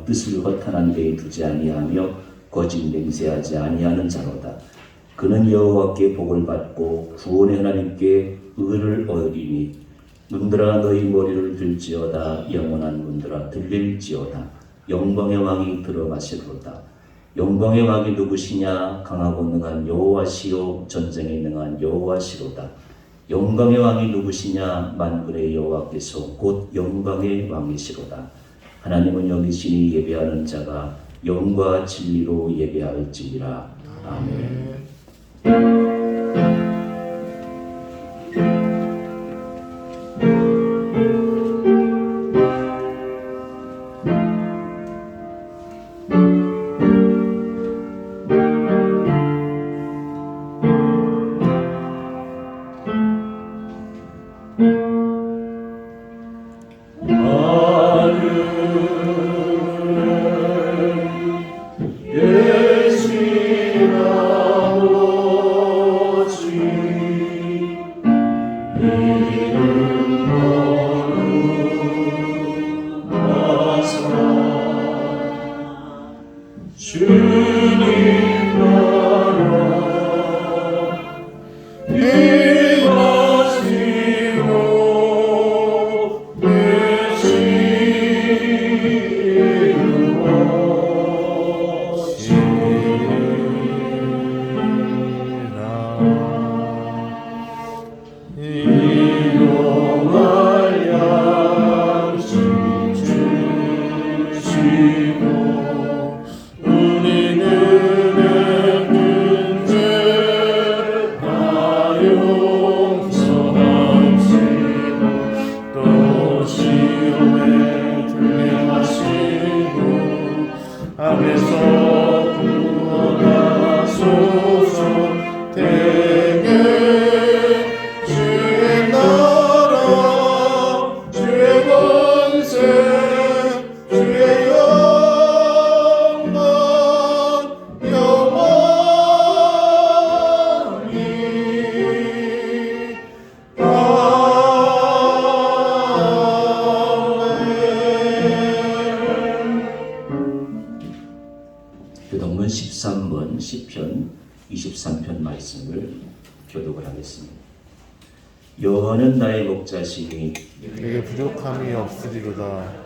하며 뜻을 허탄한 데에 두지 아니하며 거짓 맹세하지 아니하는 자로다. 그는 여호와께 복을 받고 구원의 하나님께 의를 얻으리니 문들아 너희 머리를 들지어다. 영원한 문들아 들릴지어다. 영광의 왕이 들어가시리로다. 영광의 왕이 누구시냐? 강하고 능한 여호와시요 전쟁에 능한 여호와시로다. 영광의 왕이 누구시냐? 만군의 여호와께서 곧 영광의 왕이시로다. 하나님은 영이시니 예배하는 자가 영과 진리로 예배할지니라. 아멘. 교독문 13번 시편 23편 말씀을 교독을 하겠습니다. 여호와는 나의 목자시니 내게 부족함이 없으리로다.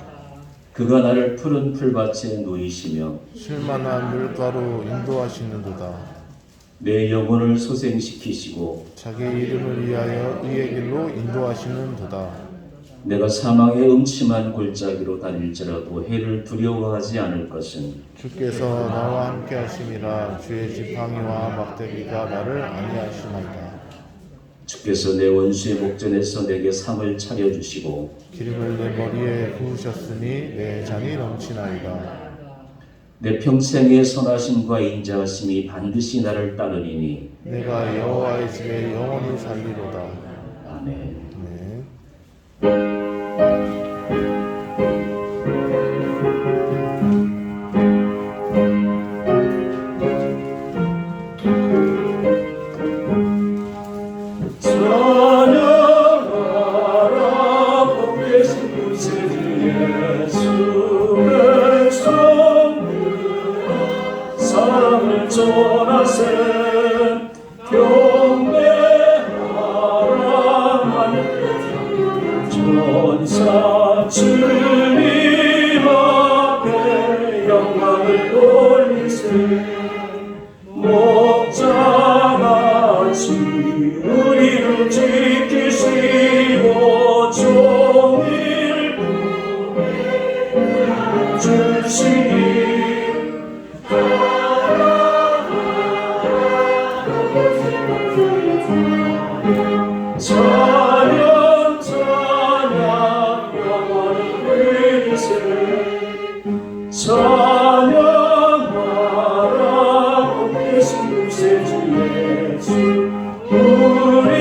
그가 나를 푸른 풀밭에 누이시며 쉴만한 물가로 인도하시는도다. 내 영혼을 소생시키시고 자기 이름을 위하여 의의 길로 인도하시는도다. 내가 사망의 음침한 골짜기로 다닐지라도 해를 두려워하지 않을 것은 주께서 나와 함께 하심이라. 주의 지팡이와 막대기가 나를 안위하시나이다. 주께서 내 원수의 목전에서 내게 상을 차려주시고 기름을 내 머리에 부으셨으니 내 잔이 넘치나이다. 내 평생의 선하심과 인자하심이 반드시 나를 따르리니 내가 여호와의 집에 영원히 살리로다. 아멘. 네. 전사 주님 앞에 영광을 돌리세. 목자같이 우리를 지키시고 종일 주시니 찬양 찬양 영원히 드리세. 찬양하라 계신 구세주 예수. 우리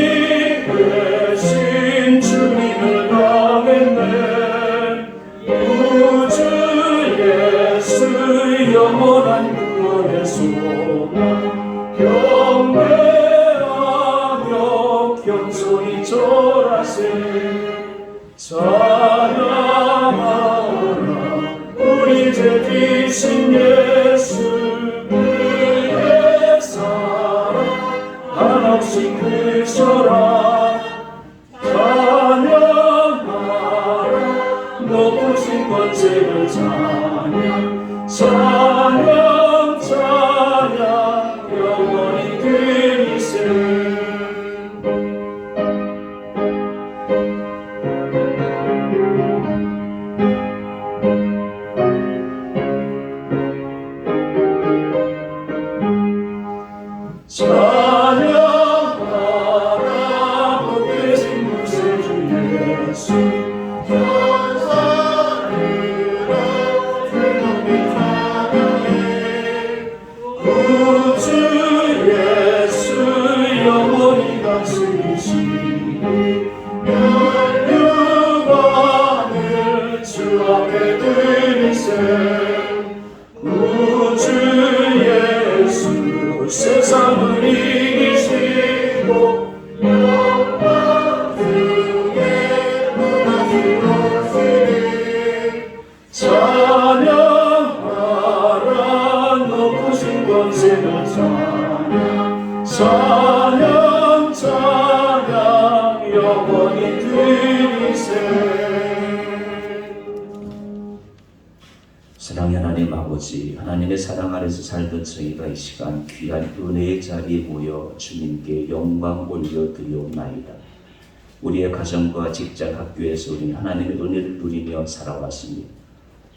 대신 주님을 당했네. 우주 예수 영원한 구원의 소망. 경배하며 겸손히 절하세. 찬양하라 우리 제 뛰신 예수 그의 사랑 한없이 크셔라 찬양하라 높으신 권세를 찬양 찬양 찬양 영원히 드리세 찬양하라 높으신 구세주 예수 천사들아 즐겁게 찬양해 구주 예수 영원히 다스리시니 멸류관을 주 앞에 드리세 구주 예수 세상을 이기시고 영광 중에 무너지시니 찬양하라 높으신 권세를 찬양 찬양 찬양 영원히 드리세 사랑의 하나님 아버지, 하나님의 사랑 아래서 살던 저희가 이 시간 귀한 은혜의 자리에 모여 주님께 영광 올려드리옵나이다. 우리의 가정과 직장, 학교에서 우리는 하나님의 은혜를 누리며 살아왔습니다.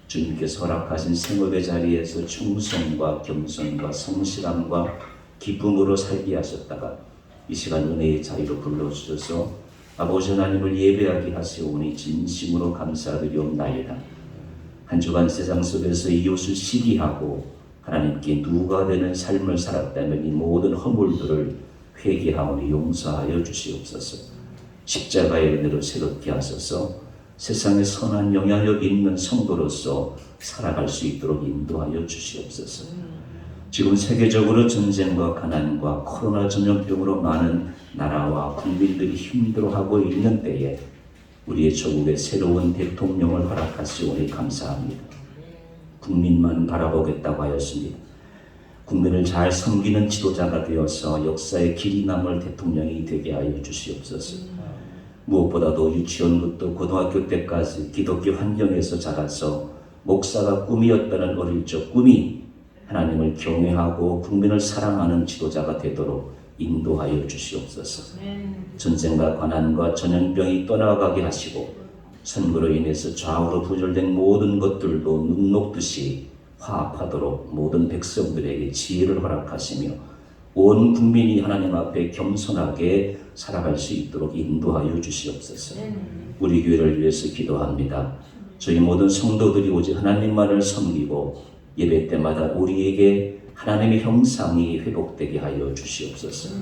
주님께서 허락하신 생업의 자리에서 충성과 겸손과 성실함과 기쁨으로 살게 하셨다가 이 시간 은혜의 자리로 불러주셔서 아버지 하나님을 예배하게 하시오니 진심으로 감사드리옵나이다. 한 주간 세상 속에서 이웃을 시기하고 하나님께 누가 되는 삶을 살았다면 이 모든 허물들을 회개하오니 용서하여 주시옵소서. 십자가의 은혜로 새롭게 하소서. 세상에 선한 영향력 있는 성도로서 살아갈 수 있도록 인도하여 주시옵소서. 지금 세계적으로 전쟁과 가난과 코로나 전염병으로 많은 나라와 국민들이 힘들어하고 있는 때에 우리의 조국에 새로운 대통령을 허락하시오니 감사합니다. 국민만 바라보겠다고 하였습니다. 국민을 잘 섬기는 지도자가 되어서 역사의 길이 남을 대통령이 되게 하여 주시옵소서. 무엇보다도 유치원부터 고등학교 때까지 기독교 환경에서 자라서 목사가 꿈이었다는 어릴 적 꿈이 하나님을 경외하고 국민을 사랑하는 지도자가 되도록 인도하여 주시옵소서. 전쟁과 가난과 전염병이 떠나가게 하시고 선거로 인해서 좌우로 부절된 모든 것들도 눈 녹듯이 화합하도록 모든 백성들에게 지혜를 허락하시며 온 국민이 하나님 앞에 겸손하게 살아갈 수 있도록 인도하여 주시옵소서. 우리 교회를 위해서 기도합니다. 저희 모든 성도들이 오직 하나님만을 섬기고 예배 때마다 우리에게 하나님의 형상이 회복되게 하여 주시옵소서.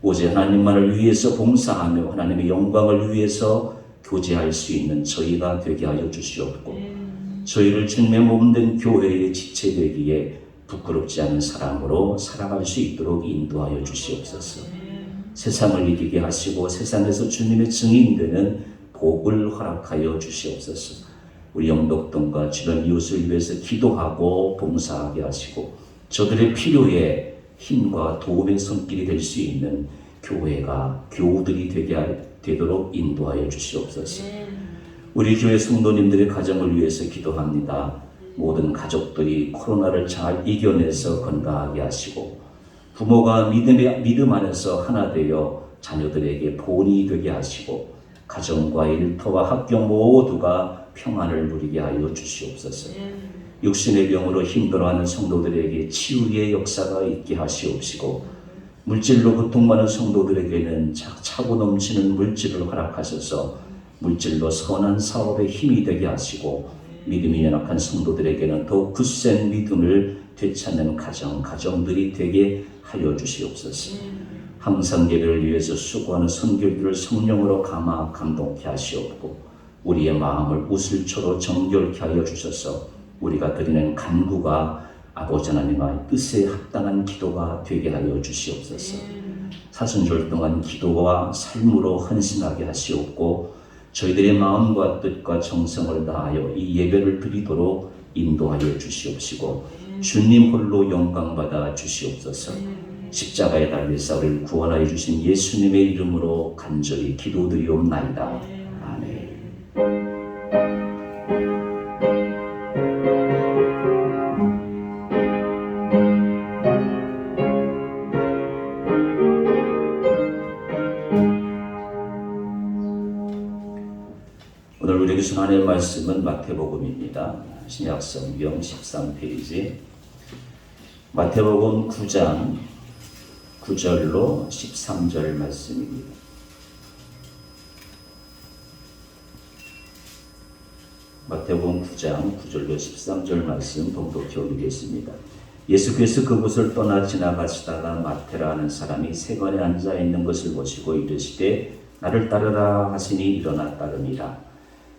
오직 하나님만을 위해서 봉사하며 하나님의 영광을 위해서 교제할 수 있는 저희가 되게 하여 주시옵고 저희를 주님의 몸된 교회의 지체 되기에 부끄럽지 않은 사람으로 살아갈 수 있도록 인도하여 주시옵소서. 세상을 이기게 하시고 세상에서 주님의 증인되는 복을 허락하여 주시옵소서. 우리 영덕동과 주변 이웃을 위해서 기도하고 봉사하게 하시고 저들의 필요에 힘과 도움의 손길이 될 수 있는 교회가 교우들이 되도록 인도하여 주시옵소서. 우리 교회 성도님들의 가정을 위해서 기도합니다. 모든 가족들이 코로나를 잘 이겨내서 건강하게 하시고 부모가 믿음 안에서 하나 되어 자녀들에게 본이 되게 하시고 가정과 일터와 학교 모두가 평안을 누리게 하여 주시옵소서. 육신의 병으로 힘들어하는 성도들에게 치유의 역사가 있게 하시옵시고 물질로 고통받는 성도들에게는 차고 넘치는 물질을 허락하셔서 물질로 선한 사업에 힘이 되게 하시고 믿음이 연약한 성도들에게는 더욱 굳센 믿음을 되찾는 가정들이 되게 하여 주시옵소서. 항상 예배를 위해서 수고하는 선교들을 성령으로 감화 감동케 하시옵고 우리의 마음을 웃을초로 정결케 하여 주셔서 우리가 드리는 간구가 아버지 하나님의 뜻에 합당한 기도가 되게 하여 주시옵소서. 사순절 동안 기도와 삶으로 헌신하게 하시옵고 저희들의 마음과 뜻과 정성을 다하여 이 예배를 드리도록 인도하여 주시옵시고 주님 홀로 영광받아 주시옵소서. 십자가에 달리사 우리를 구원하여 주신 예수님의 이름으로 간절히 기도드리옵나이다. 아멘. 오늘 우리에게 주신 하나님의 말씀은 마태복음입니다. 신약성경 13페이지 마태복음 9장 9절로 13절 말씀입니다. 마태복음 9장 9절로 13절 말씀 봉독해 올리겠습니다. 예수께서 그곳을 떠나 지나가시다가 마태라 하는 사람이 세관에 앉아 있는 것을 보시고 이르시되 나를 따르라 하시니 일어나 따르니라.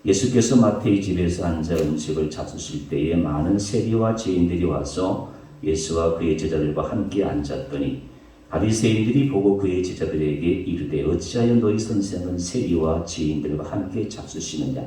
예수께서 마태의 집에서 앉아 음식을 잡수실 때에 많은 세리와 죄인들이 와서 예수와 그의 제자들과 함께 앉았더니 바리새인들이 보고 그의 제자들에게 이르되 어찌하여 너희 선생은 세리와 죄인들과 함께 잡수시느냐.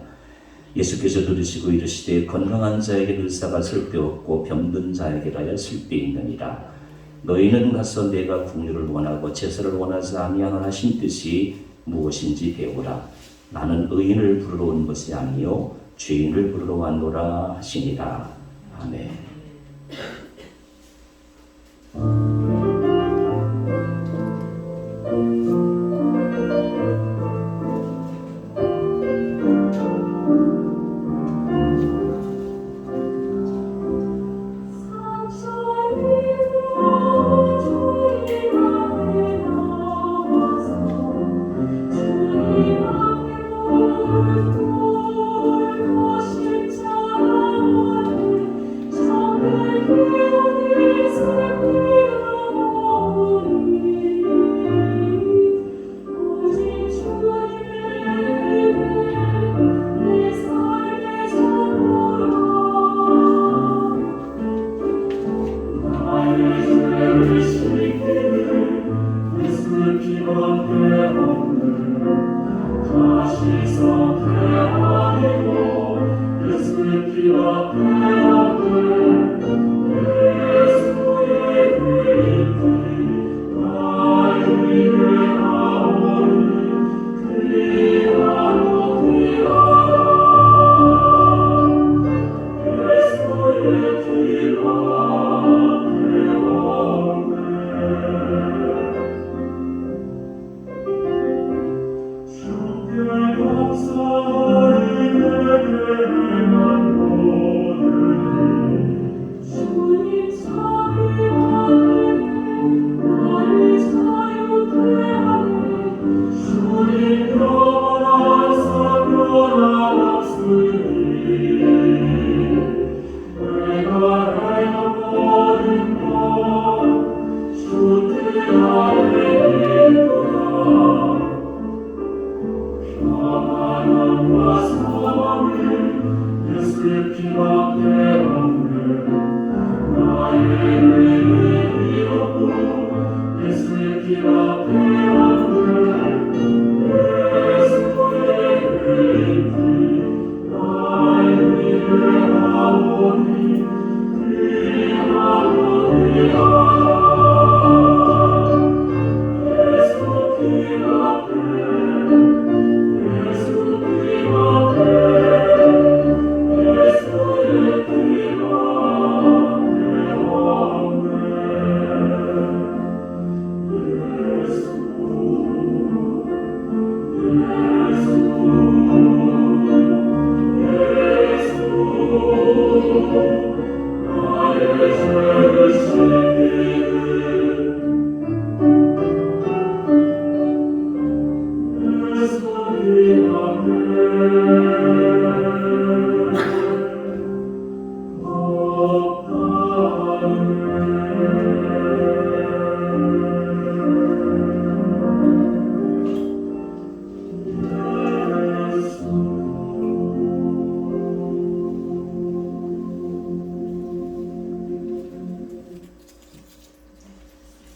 예수께서 들으시고 이르시되 건강한 자에게 의사가 쓸데없고 병든 자에게라야 쓸데있느니라. 너희는 가서 내가 긍휼을 원하고 제사를 원하지 아니하노라 하신 뜻이 무엇인지 배우라. 나는 의인을 부르러 온 것이 아니요 죄인을 부르러 왔노라 하시니라. 아멘.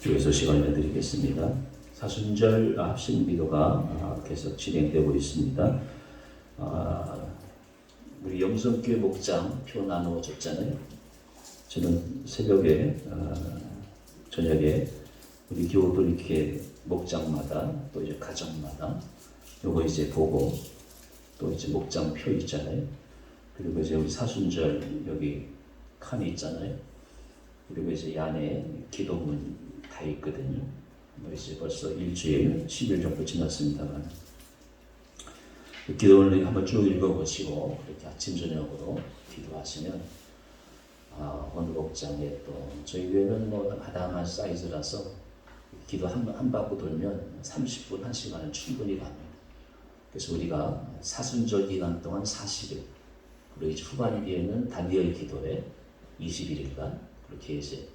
주에서 시간을 내드리겠습니다. 사순절 합심기도가 계속 진행되고 있습니다. 우리 영성교회 목장 표 나누어 줬잖아요. 저는 새벽에 저녁에 우리 교우들 이렇게 목장마다 또 이제 가정마다 요거 이제 보고 또 이제 목장 표 있잖아요. 그리고 이제 우리 사순절 여기 칸이 있잖아요. 그리고 이제 이 안에 기도문 다 있거든요. 뭐 이제 벌써 일주일, 10일 정도 지났습니다만 기도문을 한번 쭉 읽어보시고 이렇게 아침 저녁으로 기도하시면 어느 목장에 또 저희 교회는 뭐 마다한 사이즈라서 기도 한 바퀴 돌면 30분, 1시간은 충분히 갑니다. 그래서 우리가 사순절 기간 동안 40일, 그리고 이제 후반기에는 다니엘 기도회 21일간 그렇게 이제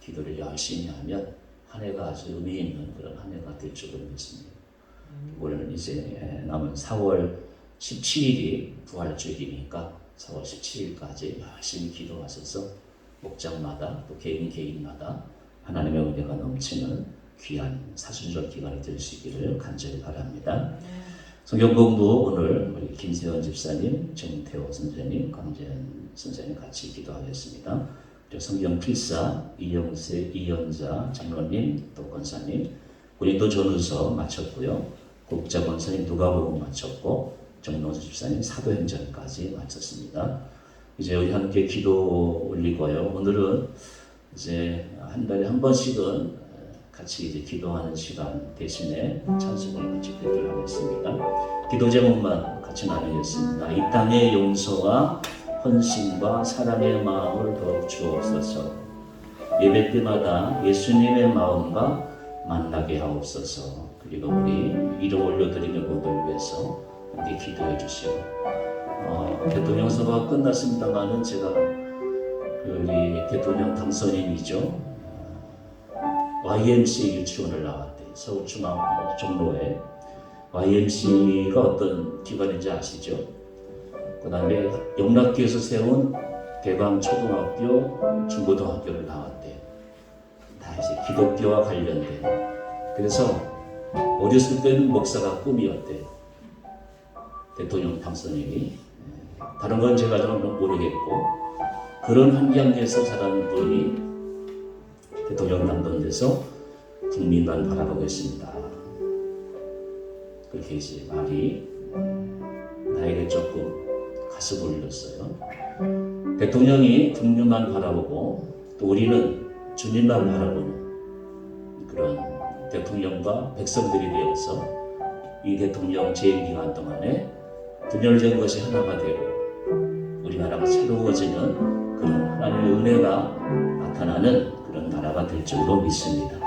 기도를 열심히 하면 한 해가 아주 의미 있는 그런 한 해가 될 줄로 믿습니다. 올해는 이제 남은 4월 17일이 부활주일이니까 4월 17일까지 열심히 기도하셔서 목장마다 또 개인마다 하나님의 은혜가 넘치는 귀한 사순절 기간이 되시기를 간절히 바랍니다. 성경 공부 오늘 우리 김세원 집사님, 정태호 선생님, 강재현 선생님 같이 기도하겠습니다. 성경 필사 이영세, 이연자 장로님, 또 권사님, 고린도 전후서 마쳤고요. 국자 권사님 누가복음 마쳤고 정동수 집사님 사도행전까지 마쳤습니다. 이제 우리 함께 기도 올리고요. 오늘은 이제 한 달에 한 번씩은 같이 이제 기도하는 시간 대신에 찬송을 같이 드리도록 하겠습니다. 기도 제목만 같이 나누겠습니다. 이 땅의 용서와 헌신과 사랑의 마음을 더욱 주옵소서. 예배 때마다 예수님의 마음과 만나게 하옵소서. 그리고 우리 이름 올려드리는 분들 위해서 함께 기도해 주시오. 대통령 선거가 끝났습니다만은 제가 우리 대통령 당선인이죠. YMCA 유치원을 나왔대요. 서울중앙 종로에. YMCA가 어떤 기관인지 아시죠? 그 다음에 영락교에서 세운 대광초등학교, 중고등학교를 나왔대요. 다 이제 기독교와 관련된. 그래서 어렸을 때는 목사가 꿈이었대요. 대통령 당선인이. 다른 건 제가 좀 모르겠고 그런 환경에서 자란 분이 대통령 당선돼서 국민만 바라보고 있습니다. 그렇게 이제 말이 나에게 조금 가슴을 울렸어요. 대통령이 국민만 바라보고 또 우리는 주님만 바라보는 그런 대통령과 백성들이 되어서 이 대통령 재임 기간 동안에 분열된 것이 하나가 되고 우리나라가 새로워지는 그런 하나님의 은혜가 나타나는 그런 나라가 될 줄로 믿습니다.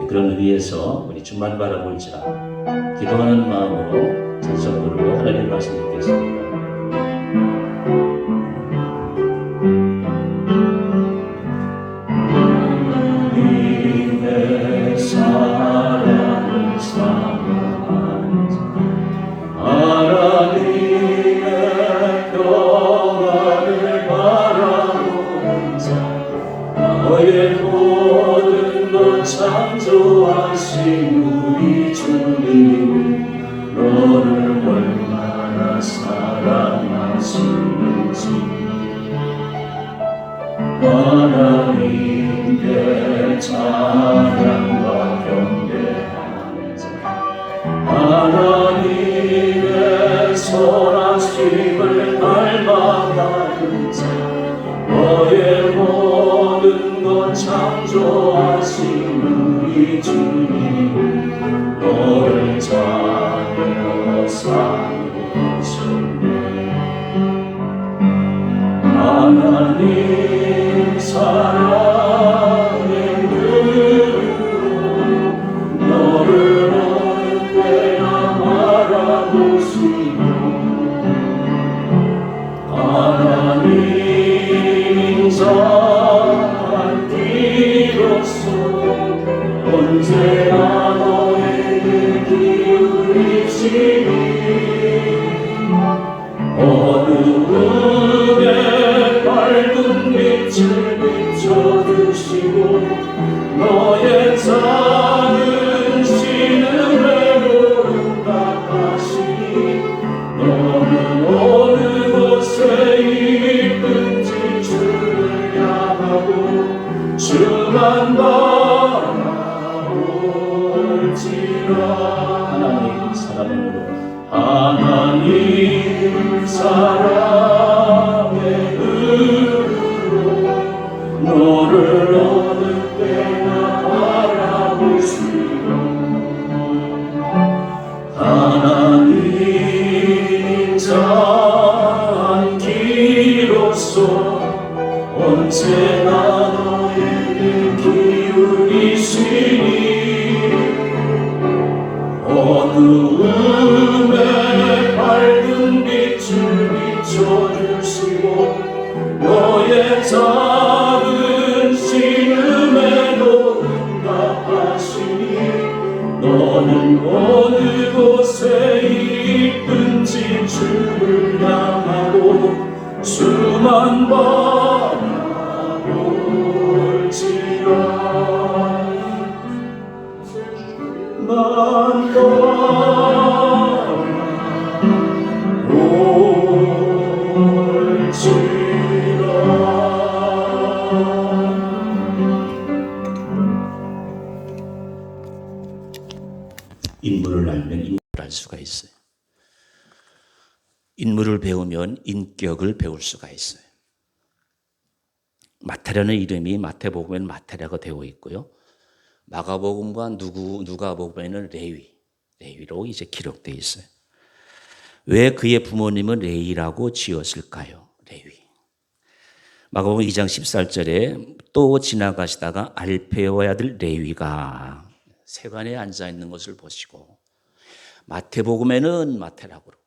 그런 의미에서 우리 주만 바라볼지라 기도하는 마음으로 찬송 부르고 하나님 말씀 듣겠습니다. 하나님의 사랑을 사모하는 자, 하나님의 평안을 바라보는 자, 너의 모든 것 창조하신 우리 주님, 너를 얼마나 사랑하시는지. 하나님께 찬양과 경배하는 자, 하나님의 선하심을 닮아가는 자, 너의 모든 것 창조하신 우리 주님, 너를 찬양하며 살리셨네. 하나님 사랑의 눈으로 너를 언제나 바라보시고 하나님 인자한 비로소 언제나 너에게 기울이시니 어두움에 밝은 빛을 비춰주시고 너의 작은 신음에 응답하시니 너는 어느 곳에 수만 바라볼지라. 하나님 사랑으로 하나님 사랑의 은으로 너를 어느 때나 바라볼 수 하나님 잔기로서 언제나 너에게 기울이시니 어두움에 밝은 빛을 비춰주시고 너의 작은 신음에도 응답하시니 너는 어느 곳에 있든지 주를 향하고 수만 바라볼지라. 만 인물을 알면 인물을 알 수가 있어요. 인물을 배우면 인격을 배울 수가 있어요. 마태라는 이름이 마태복음에는 마태라고 되어 있고요. 마가복음과 누가복음에는 레위로 이제 기록되어 있어요. 왜 그의 부모님은 레위라고 지었을까요? 레위. 마가복음 2장 14절에 또 지나가시다가 알페오의 아들 레위가 세관에 앉아 있는 것을 보시고 마태복음에는 마태라고 그러고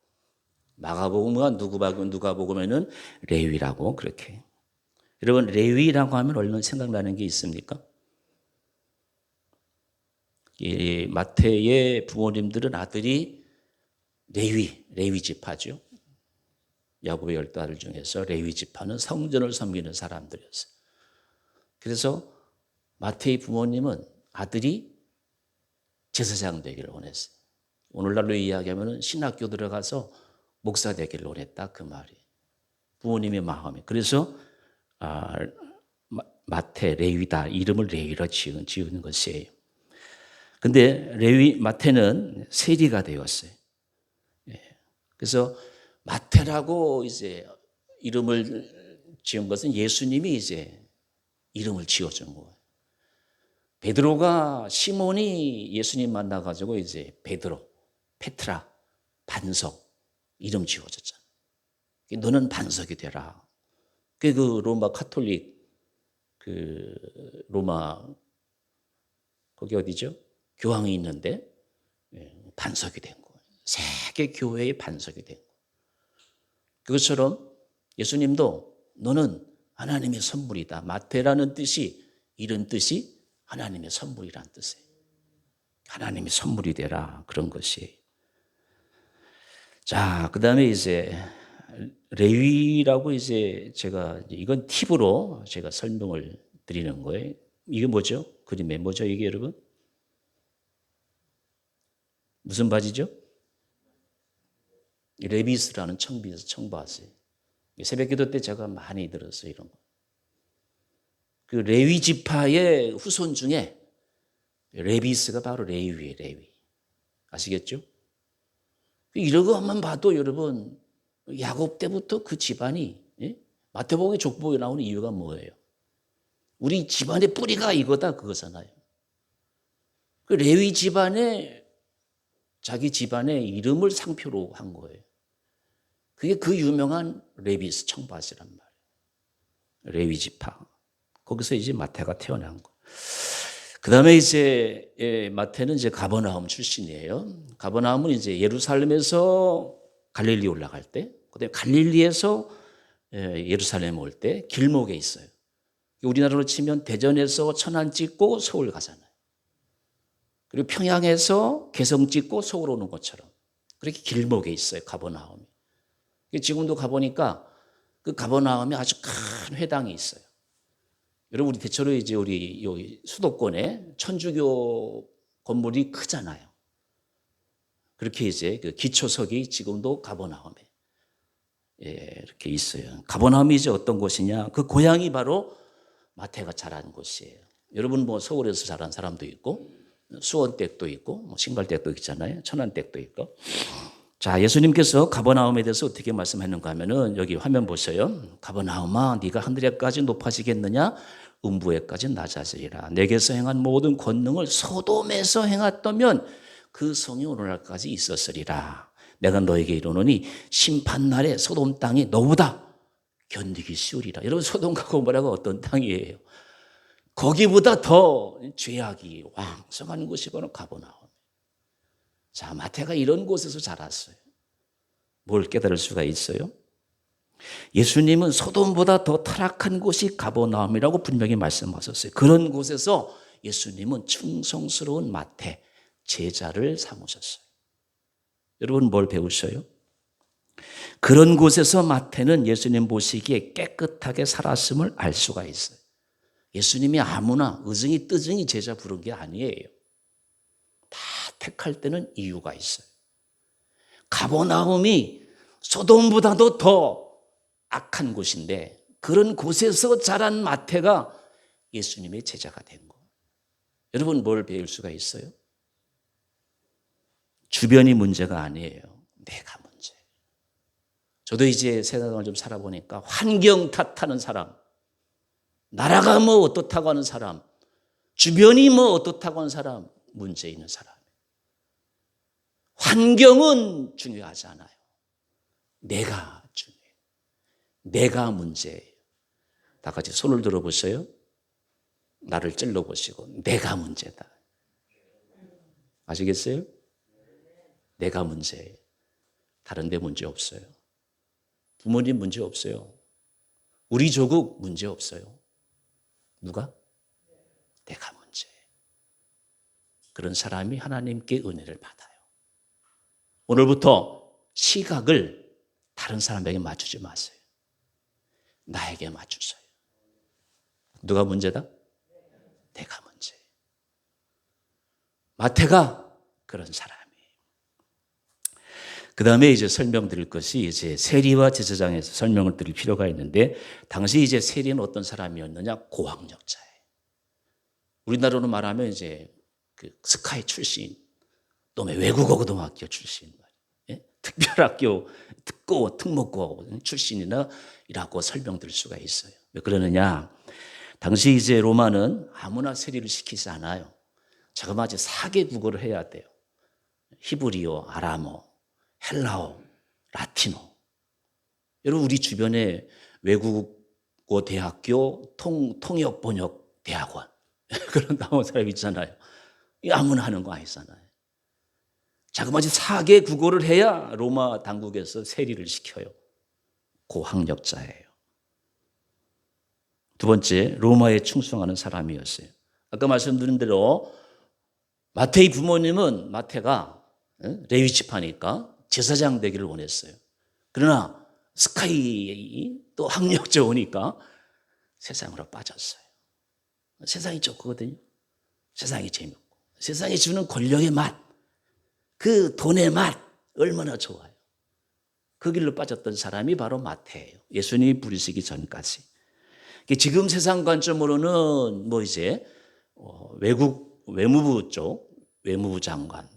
마가복음과 누가복음에는 레위라고 그렇게. 여러분 레위라고 하면 얼른 생각나는 게 있습니까? 이 마태의 부모님들은 아들이 레위 지파죠. 야곱의 10아들 중에서 레위 지파는 성전을 섬기는 사람들이었어요. 그래서 마태의 부모님은 아들이 제사장 되기를 원했어요. 오늘날로 이야기하면 신학교 들어가서 목사 되기를 원했다 그 말이 부모님의 마음이. 그래서 마태 레위다 이름을 레위로 지은 것이에요. 근데 마태는 세리가 되었어요. 그래서 마태라고 이제 이름을 지은 것은 예수님이 이제 이름을 지어준 거예요. 베드로가 시몬이 예수님 만나가지고 이제 베드로, 페트라, 반석 이름 지어줬잖아. 너는 반석이 되라. 그 로마 카톨릭 로마 거기 어디죠? 교황이 있는데 반석이 된 거예요. 세계 교회의 반석이 된 거예요. 그것처럼 예수님도 너는 하나님의 선물이다. 마태라는 뜻이 이런 뜻이 하나님의 선물이란 뜻이에요. 하나님의 선물이 되라 그런 것이에요. 자, 그다음에 이제 레위라고 이제 제가 이건 팁으로 제가 설명을 드리는 거예요. 이게 뭐죠? 그림에 뭐죠? 이게 여러분? 무슨 바지죠? 레비스라는 청비에서 청바지. 새벽기도 때 제가 많이 들었어요, 이런 거. 그 레위 지파의 후손 중에 레비스가 바로 레위예요, 레위. 아시겠죠? 이런 것만 봐도 여러분 야곱 때부터 그 집안이 마태복음의 족보에 나오는 이유가 뭐예요? 우리 집안의 뿌리가 이거다 그거잖아요. 그 레위 집안에 자기 집안의 이름을 상표로 한 거예요. 그게 그 유명한 레비스 청바지란 말이에요. 레위 지파. 거기서 이제 마태가 태어난 거. 그 다음에 이제 마태는 이제 가버나움 출신이에요. 가버나움은 이제 예루살렘에서 갈릴리 올라갈 때, 그다음에 갈릴리에서 예루살렘 올 때 길목에 있어요. 우리나라로 치면 대전에서 천안 찍고 서울 가잖아요. 그리고 평양에서 개성 찍고 서울 오는 것처럼 그렇게 길목에 있어요. 가버나움이. 지금도 가보니까 그 가버나움에 아주 큰 회당이 있어요. 여러분 우리 대체로 이제 우리 여기 수도권에 천주교 건물이 크잖아요. 그렇게 이제 그 기초석이 지금도 가버나움에 이렇게 있어요. 가버나움이 이제 어떤 곳이냐? 그 고향이 바로 마태가 자란 곳이에요. 여러분 뭐 서울에서 자란 사람도 있고 수원댁도 있고 뭐 신갈댁도 있잖아요. 천안댁도 있고. 자, 예수님께서 가버나움에 대해서 어떻게 말씀했는가 하면은 여기 화면 보세요. 가버나움아 네가 하늘에까지 높아지겠느냐? 음부에까지 낮아지리라. 내게서 행한 모든 권능을 소돔에서 행했다면 그 성이 오늘날까지 있었으리라. 내가 너에게 이르노니 심판날에 소돔 땅이 너보다 견디기 쉬우리라. 여러분 소돔과 고모라가 어떤 땅이에요? 거기보다 더 죄악이 왕성한 곳이 바로 가버나움. 자, 마태가 이런 곳에서 자랐어요. 뭘 깨달을 수가 있어요? 예수님은 소돔보다 더 타락한 곳이 가버나움이라고 분명히 말씀하셨어요. 그런 곳에서 예수님은 충성스러운 마태 제자를 삼으셨어요. 여러분 뭘 배우셔요? 그런 곳에서 마태는 예수님 보시기에 깨끗하게 살았음을 알 수가 있어요. 예수님이 아무나 의증이 뜨증이 제자 부른 게 아니에요. 다 택할 때는 이유가 있어요. 가버나움이 소돔보다도 더 악한 곳인데 그런 곳에서 자란 마태가 예수님의 제자가 된 거예요. 여러분 뭘 배울 수가 있어요? 주변이 문제가 아니에요. 내가 문제. 저도 이제 세상을 좀 살아보니까 환경 탓하는 사람, 나라가 뭐 어떻다고 하는 사람, 주변이 뭐 어떻다고 하는 사람, 문제 있는 사람. 환경은 중요하지 않아요. 내가 중요해요. 내가 문제예요. 다 같이 손을 들어보세요. 나를 찔러보시고 내가 문제다. 아시겠어요? 내가 문제예요. 다른 데 문제 없어요. 부모님 문제 없어요. 우리 조국 문제 없어요. 누가? 내가 문제예요. 그런 사람이 하나님께 은혜를 받아요. 오늘부터 시각을 다른 사람에게 맞추지 마세요. 나에게 맞추세요. 누가 문제다? 내가 문제예요. 마태가 그런 사람이에요. 그 다음에 이제 설명드릴 것이 이제 세리와 제사장에서 설명을 드릴 필요가 있는데, 당시 이제 세리는 어떤 사람이었느냐? 고학력자예요. 우리나라로 말하면 이제 그 스카이 출신, 또 외국어 고등학교 출신, 예? 특별학교 특고 특목고 출신이라고 설명드릴 수가 있어요. 왜 그러느냐? 당시 이제 로마는 아무나 세리를 시키지 않아요. 자그마치 4개 국어를 해야 돼요. 히브리어, 아람어, 헬라어, 라틴어. 여러분 우리 주변에 외국어 대학교, 통역 번역 대학원 그런 나온 사람 있잖아요. 아무나 하는 거 아니잖아요. 자그마치 4개 국어를 해야 로마 당국에서 세리를 시켜요. 고학력자예요. 두 번째, 로마에 충성하는 사람이었어요. 아까 말씀드린 대로 마태의 부모님은 마태가 레위 지파니까 제사장 되기를 원했어요. 그러나 스카이 또 학력자 오니까 세상으로 빠졌어요. 세상이 좋거든요. 세상이 재밌고 세상이 주는 권력의 맛, 그 돈의 맛 얼마나 좋아요. 그 길로 빠졌던 사람이 바로 마태예요. 예수님이 부르시기 전까지. 지금 세상 관점으로는 뭐 이제 외무부 쪽 외무부 장관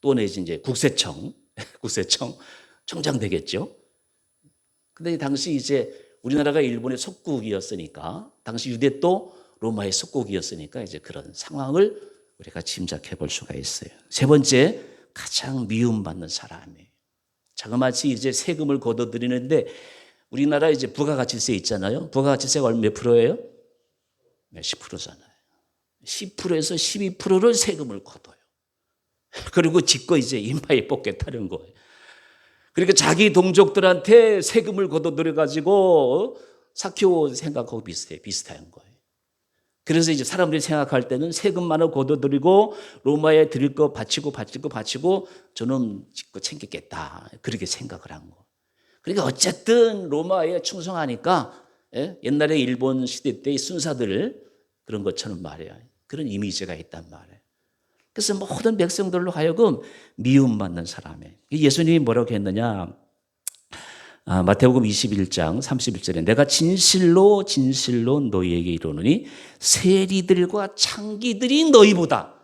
또 내지 이제 국세청 청장 되겠죠. 근데 당시 이제 우리나라가 일본의 속국이었으니까, 당시 유대도 로마의 속국이었으니까 이제 그런 상황을 우리가 짐작해 볼 수가 있어요. 세 번째, 가장 미움받는 사람이에요. 자그마치 이제 세금을 걷어들이는데 우리나라 이제 부가가치세 있잖아요. 부가가치세가 몇 프로예요? 10%잖아요. 10%에서 12%를 세금을 걷어요. 그리고 짓고 이제 이마에 뽑겠다는 거예요. 그러니까 자기 동족들한테 세금을 걷어들여가지고 사키오 생각하고 비슷한 거예요. 그래서 이제 사람들이 생각할 때는 세금만을 걷어들이고 로마에 드릴 거 바치고 저놈 짓고 챙겼겠다. 그렇게 생각을 한 거예요. 그러니까 어쨌든 로마에 충성하니까, 옛날에 일본 시대 때의 순사들 그런 것처럼 말이에요. 그런 이미지가 있단 말이에요. 그래서 모든 백성들로 하여금 미움받는 사람이에요. 예수님이 뭐라고 했느냐? 마태복음 21장 31절에 내가 진실로 진실로 너희에게 이르노니 세리들과 창기들이 너희보다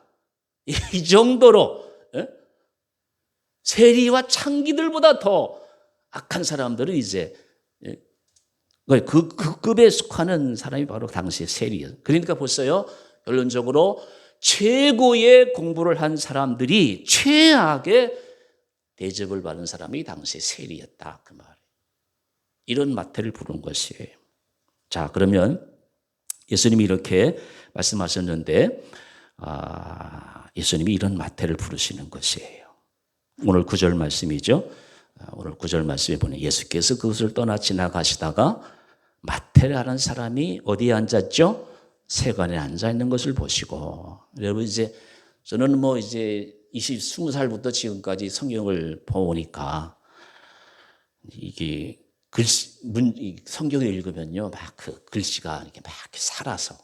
이 정도로 세리와 창기들보다 더 악한 사람들은 이제 그 급에 속하는 사람이 바로 당시의 세리예요. 그러니까 보세요. 결론적으로 최고의 공부를 한 사람들이 최악의 대접을 받은 사람이 당시의 세리였다. 그 말이에요. 이런 마태를 부른 것이에요. 자, 그러면 예수님이 이렇게 말씀하셨는데 예수님이 이런 마태를 부르시는 것이에요. 오늘 9절 말씀이죠. 오늘 9절 말씀에 보면 예수께서 그것을 떠나 지나가시다가 마태라는 사람이 어디에 앉았죠? 세관에 앉아 있는 것을 보시고, 여러분 이제 저는 이제 20살부터 지금까지 성경을 보니까 이게 성경을 읽으면요, 막 그 글씨가 이렇게 막 살아서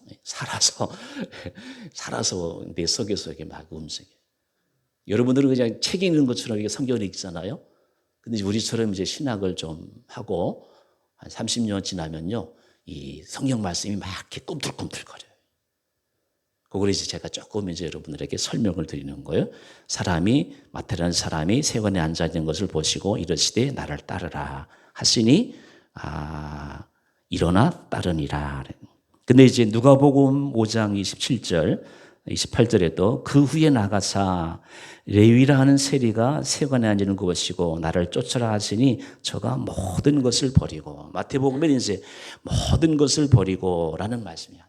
내 속에서 이렇게 막 움직여. 여러분들은 그냥 책 읽는 것처럼 이렇게 성경을 읽잖아요. 근데 우리처럼 이제 신학을 좀 하고 한 30년 지나면요, 이 성경 말씀이 막 이렇게 꿈틀꿈틀거려요. 그걸 이제 제가 조금 이제 여러분들에게 설명을 드리는 거예요. 마태라는 사람이 세관에 앉아 있는 것을 보시고 이르시되 나를 따르라 하시니 일어나 따르니라. 근데 이제 누가복음 5장 27절 28절에도 그 후에 나가사 레위라 하는 세리가 세관에 앉는 것이고 나를 쫓으라 하시니 저가 모든 것을 버리고, 마태복음에는 이제 모든 것을 버리고라는 말씀이야.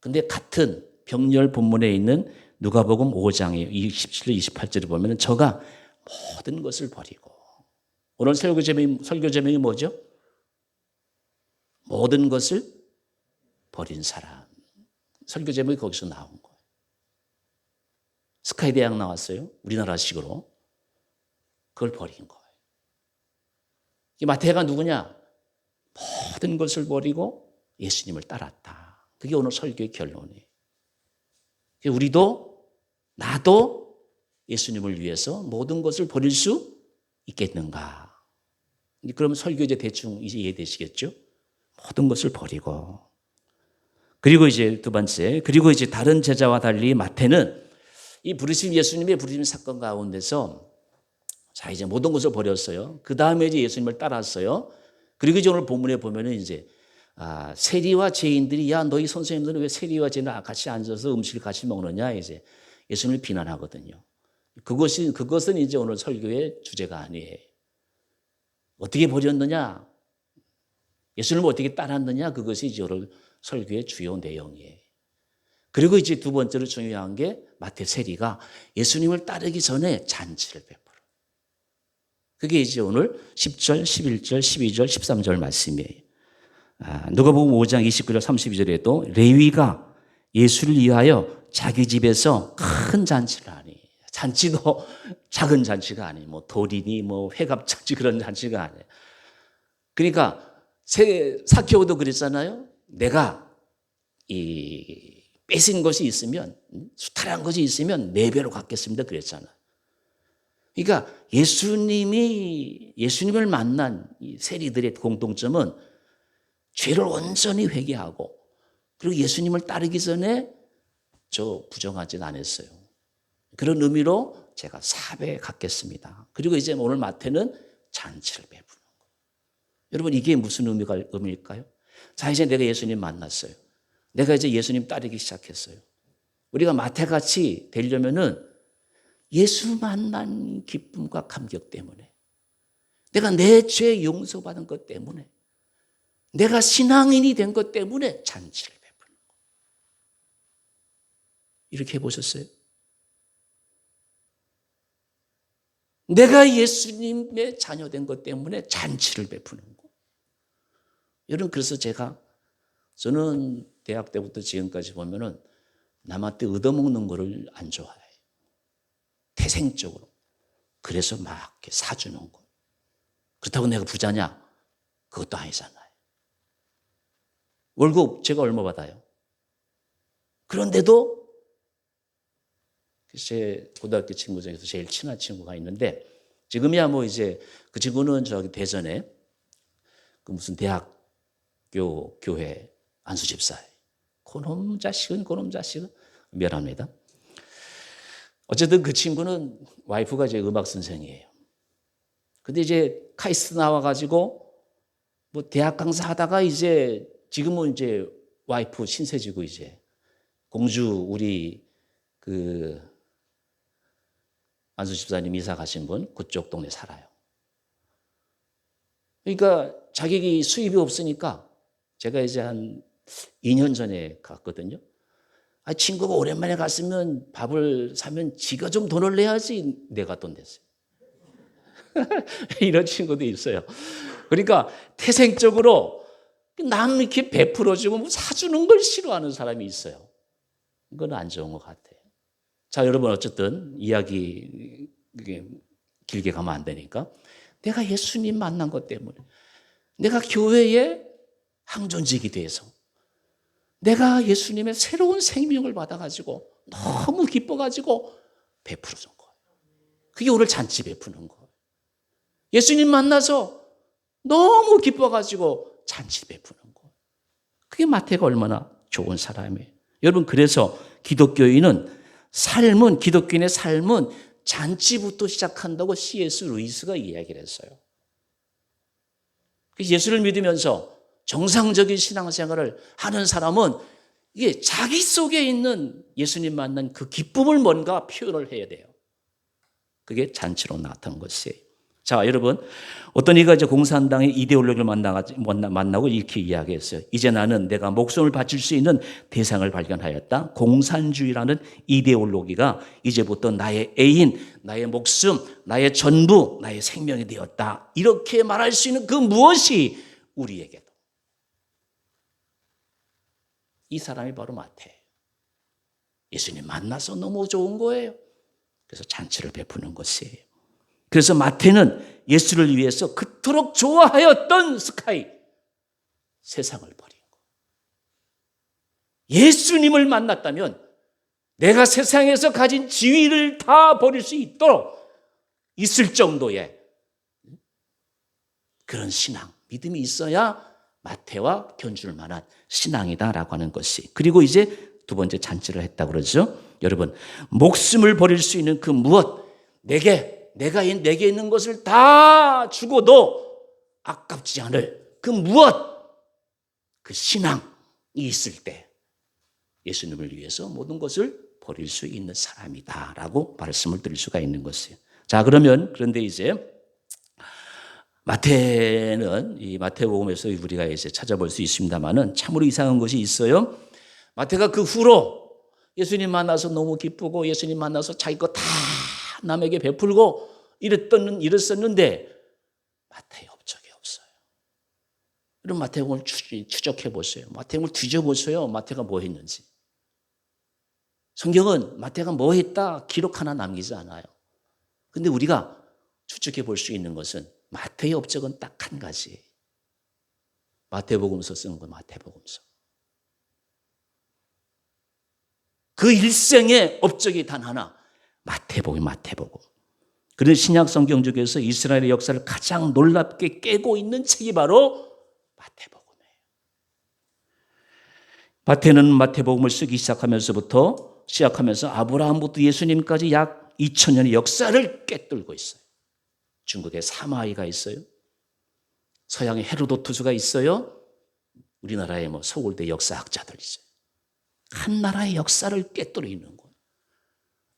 근데 같은 병렬 본문에 있는 누가복음 5장의 27절 28절을 보면 저가 모든 것을 버리고, 오늘 설교 제목이 뭐죠? 모든 것을 버린 사람. 설교 제목이 거기서 나온 거예요. 스카이 대학 나왔어요. 우리나라식으로. 그걸 버린 거예요. 이 마태가 누구냐? 모든 것을 버리고 예수님을 따랐다. 그게 오늘 설교의 결론이에요. 우리도 나도 예수님을 위해서 모든 것을 버릴 수 있겠는가? 그럼 설교 이제 대충 이제 이해되시겠죠? 모든 것을 버리고. 그리고 이제 두 번째, 그리고 이제 다른 제자와 달리 마태는 이 예수님의 부르심 사건 가운데서 자, 이제 모든 것을 버렸어요. 그 다음에 이제 예수님을 따랐어요. 그리고 이제 오늘 본문에 보면은 이제 세리와 죄인들이 야, 너희 선생님들은 왜 세리와 죄인들 같이 앉아서 음식을 같이 먹느냐? 이제 예수님을 비난하거든요. 그것은 이제 오늘 설교의 주제가 아니에요. 어떻게 버렸느냐? 예수님을 어떻게 따랐느냐? 그것이 이제 오늘 설교의 주요 내용이에요. 그리고 이제 두 번째로 중요한 게 마태 세리가 예수님을 따르기 전에 잔치를 베풀어. 그게 이제 오늘 10절, 11절, 12절, 13절 말씀이에요. 누가복음 5장 29절 32절에도 레위가 예수를 위하여 자기 집에서 큰 잔치를 하니, 잔치도 작은 잔치가 아니에요. 뭐 돌이니 뭐 회갑잔치 그런 잔치가 아니에요. 그러니까 사케오도 그랬잖아요. 내가 뺏은 것이 있으면, 수탈한 것이 있으면 4배로 갚겠습니다 그랬잖아요. 그러니까 예수님을 만난 이 세리들의 공통점은 죄를 온전히 회개하고, 그리고 예수님을 따르기 전에 저 부정하진 않았어요. 그런 의미로 제가 4배 갚겠습니다. 그리고 이제 오늘 마태는 잔치를 베푸는 거예요. 여러분, 이게 무슨 의미일까요? 자, 이제 내가 예수님 만났어요. 내가 이제 예수님 따르기 시작했어요. 우리가 마태같이 되려면은 예수 만난 기쁨과 감격 때문에, 내가 내 죄 용서받은 것 때문에, 내가 신앙인이 된 것 때문에 잔치를 베푸는 거예요. 이렇게 해보셨어요? 내가 예수님의 자녀된 것 때문에 잔치를 베푸는 거예요. 여러분, 그래서 저는 대학 때부터 지금까지 보면은 남한테 얻어먹는 거를 안 좋아해요. 태생적으로. 그래서 막 이렇게 사주는 거. 그렇다고 내가 부자냐? 그것도 아니잖아요. 월급 제가 얼마 받아요? 그런데도 제 고등학교 친구 중에서 제일 친한 친구가 있는데 지금이야 뭐 이제 그 친구는 저기 대전에 그 무슨 대학교 교회 안수집사예요. 그놈 자식은 미안합니다. 어쨌든 그 친구는 와이프가 이제 음악 선생이에요. 근데 이제 카이스트 나와가지고 뭐 대학 강사 하다가 이제 지금은 이제 와이프 신세지고 이제 공주 우리 그 안수 집사님 이사 가신 분 그쪽 동네 살아요. 그러니까 자격이 수입이 없으니까 제가 이제 한 2년 전에 갔거든요. 아, 친구가 오랜만에 갔으면 밥을 사면 지가 좀 돈을 내야지 내가 돈 냈어요. 이런 친구도 있어요. 그러니까 태생적으로 남 이렇게 베풀어주고 뭐 사주는 걸 싫어하는 사람이 있어요. 이건 안 좋은 것 같아요. 자, 여러분 어쨌든 이야기 길게 가면 안 되니까 내가 예수님 만난 것 때문에 내가 교회에 항존직이 돼서 내가 예수님의 새로운 생명을 받아가지고 너무 기뻐가지고 베풀어준 거예요. 그게 오늘 잔치 베푸는 거예요. 예수님 만나서 너무 기뻐가지고 잔치 베푸는 거예요. 그게 마태가 얼마나 좋은 사람이에요. 여러분 그래서 기독교인의 삶은 잔치부터 시작한다고 C.S. 루이스가 이야기를 했어요. 예수를 믿으면서 정상적인 신앙생활을 하는 사람은 이게 자기 속에 있는 예수님 만난 그 기쁨을 뭔가 표현을 해야 돼요. 그게 잔치로 나타난 것이에요. 자, 여러분, 어떤 이가 이제 공산당의 이데올로기를 만나고 이렇게 이야기했어요. 이제 나는 내가 목숨을 바칠 수 있는 대상을 발견하였다. 공산주의라는 이데올로기가 이제부터 나의 애인, 나의 목숨, 나의 전부, 나의 생명이 되었다. 이렇게 말할 수 있는 그 무엇이 우리에게도. 이 사람이 바로 마태예요. 예수님 만나서 너무 좋은 거예요. 그래서 잔치를 베푸는 것이에요. 그래서 마태는 예수를 위해서 그토록 좋아하였던 스카이, 세상을 버린 거. 예수님을 만났다면 내가 세상에서 가진 지위를 다 버릴 수 있도록 있을 정도의 그런 신앙, 믿음이 있어야 마태와 견줄 만한 신앙이다라고 하는 것이. 그리고 이제 두 번째 잔치를 했다고 그러죠. 여러분, 목숨을 버릴 수 있는 그 무엇, 내게 있는 것을 다 주고도 아깝지 않을 그 무엇, 그 신앙이 있을 때 예수님을 위해서 모든 것을 버릴 수 있는 사람이다라고 말씀을 드릴 수가 있는 것이에요. 자, 그런데 이제 마태는 이 마태복음에서 우리가 이제 찾아볼 수 있습니다만은 참으로 이상한 것이 있어요. 마태가 그 후로 예수님 만나서 너무 기쁘고 예수님 만나서 자기 거 다 남에게 베풀고 이랬었는데 마태의 업적이 없어요. 그럼 마태복음을 추적해 보세요. 마태복음을 뒤져보세요. 마태가 뭐 했는지. 성경은 마태가 뭐 했다 기록 하나 남기지 않아요. 근데 우리가 추측해 볼 수 있는 것은 마태의 업적은 딱 한 가지. 마태복음서 쓴 거 마태복음서. 그 일생의 업적이 단 하나. 마태복음. 그런 신약 성경 중에서 이스라엘의 역사를 가장 놀랍게 깨고 있는 책이 바로 마태복음이에요. 마태는 마태복음을 쓰기 시작하면서 아브라함부터 예수님까지 약 2000년의 역사를 꿰뚫고 있어요. 중국에 사마이가 있어요. 서양에 헤로도투스가 있어요. 우리나라에 서울대 역사학자들 있어요. 한 나라의 역사를 꿰뚫어 있는 것.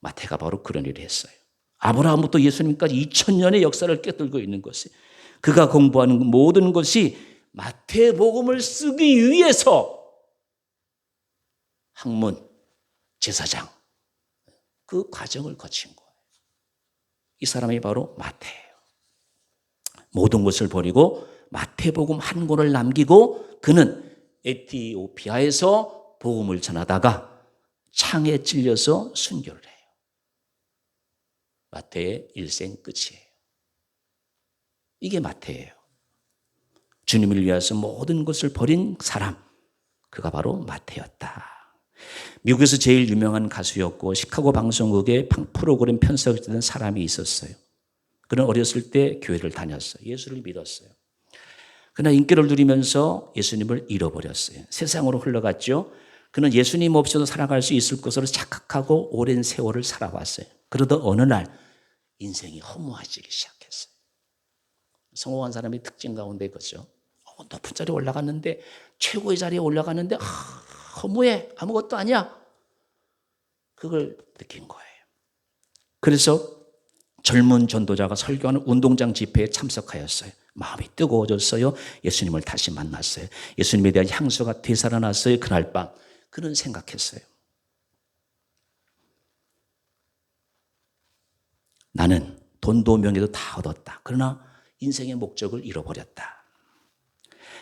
마태가 바로 그런 일을 했어요. 아브라함부터 예수님까지 2000년의 역사를 꿰뚫고 있는 것이, 그가 공부하는 모든 것이 마태복음을 쓰기 위해서 학문, 제사장 그 과정을 거친 거예요. 이 사람이 바로 마태예요. 모든 것을 버리고 마태복음 한 권을 남기고 그는 에티오피아에서 복음을 전하다가 창에 찔려서 순교를 해요. 마태의 일생 끝이에요. 이게 마태예요. 주님을 위해서 모든 것을 버린 사람, 그가 바로 마태였다. 미국에서 제일 유명한 가수였고 시카고 방송국의 프로그램 편성했던 사람이 있었어요. 그는 어렸을 때 교회를 다녔어요. 예수를 믿었어요. 그러나 인기를 누리면서 예수님을 잃어버렸어요. 세상으로 흘러갔죠. 그는 예수님 없이도 살아갈 수 있을 것으로 착각하고 오랜 세월을 살아왔어요. 그러다 어느 날 인생이 허무해지기 시작했어요. 성공한 사람의 특징 가운데 그죠. 높은 자리에 올라갔는데 최고의 자리에 올라갔는데 허무해. 아무것도 아니야. 그걸 느낀 거예요. 그래서 젊은 전도자가 설교하는 운동장 집회에 참석하였어요. 마음이 뜨거워졌어요. 예수님을 다시 만났어요. 예수님에 대한 향수가 되살아났어요. 그날 밤 그는 생각했어요. 나는 돈도 명예도 다 얻었다. 그러나 인생의 목적을 잃어버렸다.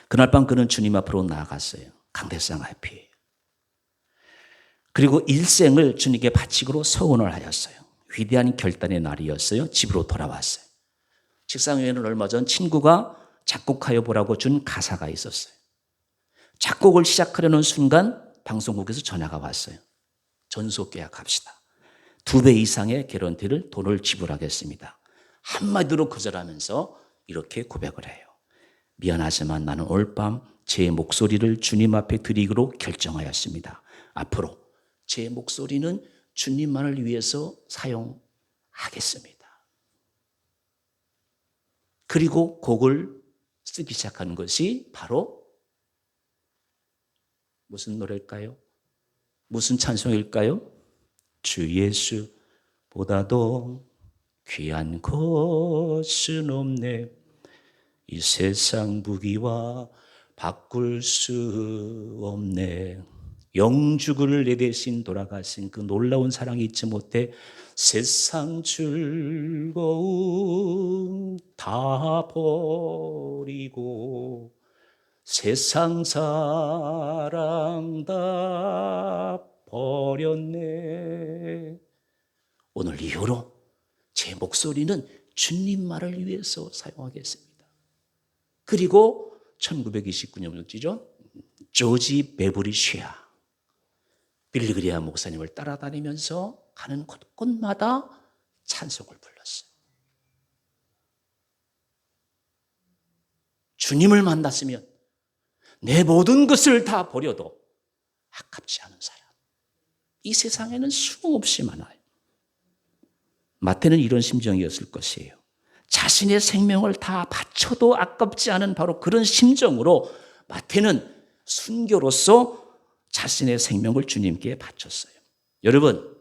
그날 밤 그는 주님 앞으로 나아갔어요. 강대상 앞에. 그리고 일생을 주님께 바치기로 서원을 하였어요. 위대한 결단의 날이었어요. 집으로 돌아왔어요. 책상 위에는 얼마 전 친구가 작곡하여 보라고 준 가사가 있었어요. 작곡을 시작하려는 순간 방송국에서 전화가 왔어요. 전속 계약합시다. 2배 이상의 개런티를 돈을 지불하겠습니다. 한마디로 거절하면서 이렇게 고백을 해요. 미안하지만 나는 오늘 밤 제 목소리를 주님 앞에 드리기로 결정하였습니다. 앞으로 제 목소리는 주님만을 위해서 사용하겠습니다. 그리고 곡을 쓰기 시작하는 것이 바로 무슨 노래일까요? 무슨 찬송일까요? 주 예수보다도 귀한 것은 없네. 이 세상 무기와 바꿀 수 없네. 영죽을 내 대신 돌아가신 그 놀라운 사랑이 잊지 못해 세상 즐거움 다 버리고 세상 사랑 다 버렸네. 오늘 이후로 제 목소리는 주님만을 위해서 사용하겠습니다. 그리고 1929년이죠. 조지 베브리 쉐아 빌리그리아 목사님을 따라다니면서 가는 곳곳마다 찬송을 불렀어요. 주님을 만났으면 내 모든 것을 다 버려도 아깝지 않은 사람. 이 세상에는 수없이 많아요. 마태는 이런 심정이었을 것이에요. 자신의 생명을 다 바쳐도 아깝지 않은 바로 그런 심정으로 마태는 순교로서 자신의 생명을 주님께 바쳤어요. 여러분,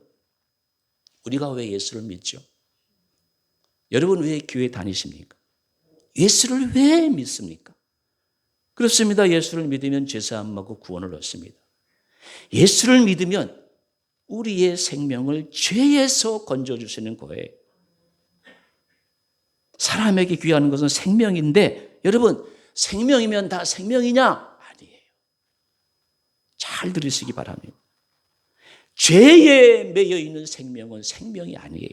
우리가 왜 예수를 믿죠? 여러분 왜 교회 다니십니까? 예수를 왜 믿습니까? 그렇습니다. 예수를 믿으면 죄사함하고 구원을 얻습니다. 예수를 믿으면 우리의 생명을 죄에서 건져주시는 거예요. 사람에게 귀한 것은 생명인데 여러분 생명이면 다 생명이냐? 아니에요. 잘 들으시기 바랍니다. 죄에 매여 있는 생명은 생명이 아니에요.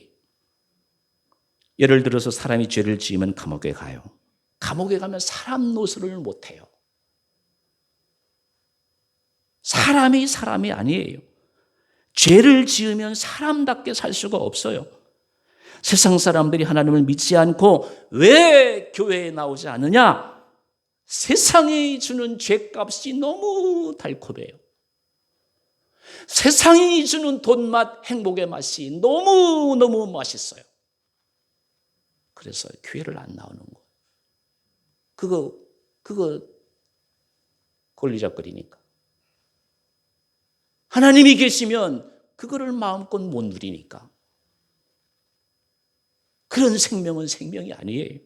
예를 들어서 사람이 죄를 지으면 감옥에 가요. 감옥에 가면 사람 노릇을 못해요. 사람이 아니에요. 죄를 지으면 사람답게 살 수가 없어요. 세상 사람들이 하나님을 믿지 않고 왜 교회에 나오지 않느냐? 세상이 주는 죄값이 너무 달콤해요. 세상이 주는 돈맛, 행복의 맛이 너무너무 맛있어요. 그래서 교회를 안 나오는 거예요. 그거 권리적거리니까. 하나님이 계시면 그거를 마음껏 못 누리니까. 그런 생명은 생명이 아니에요.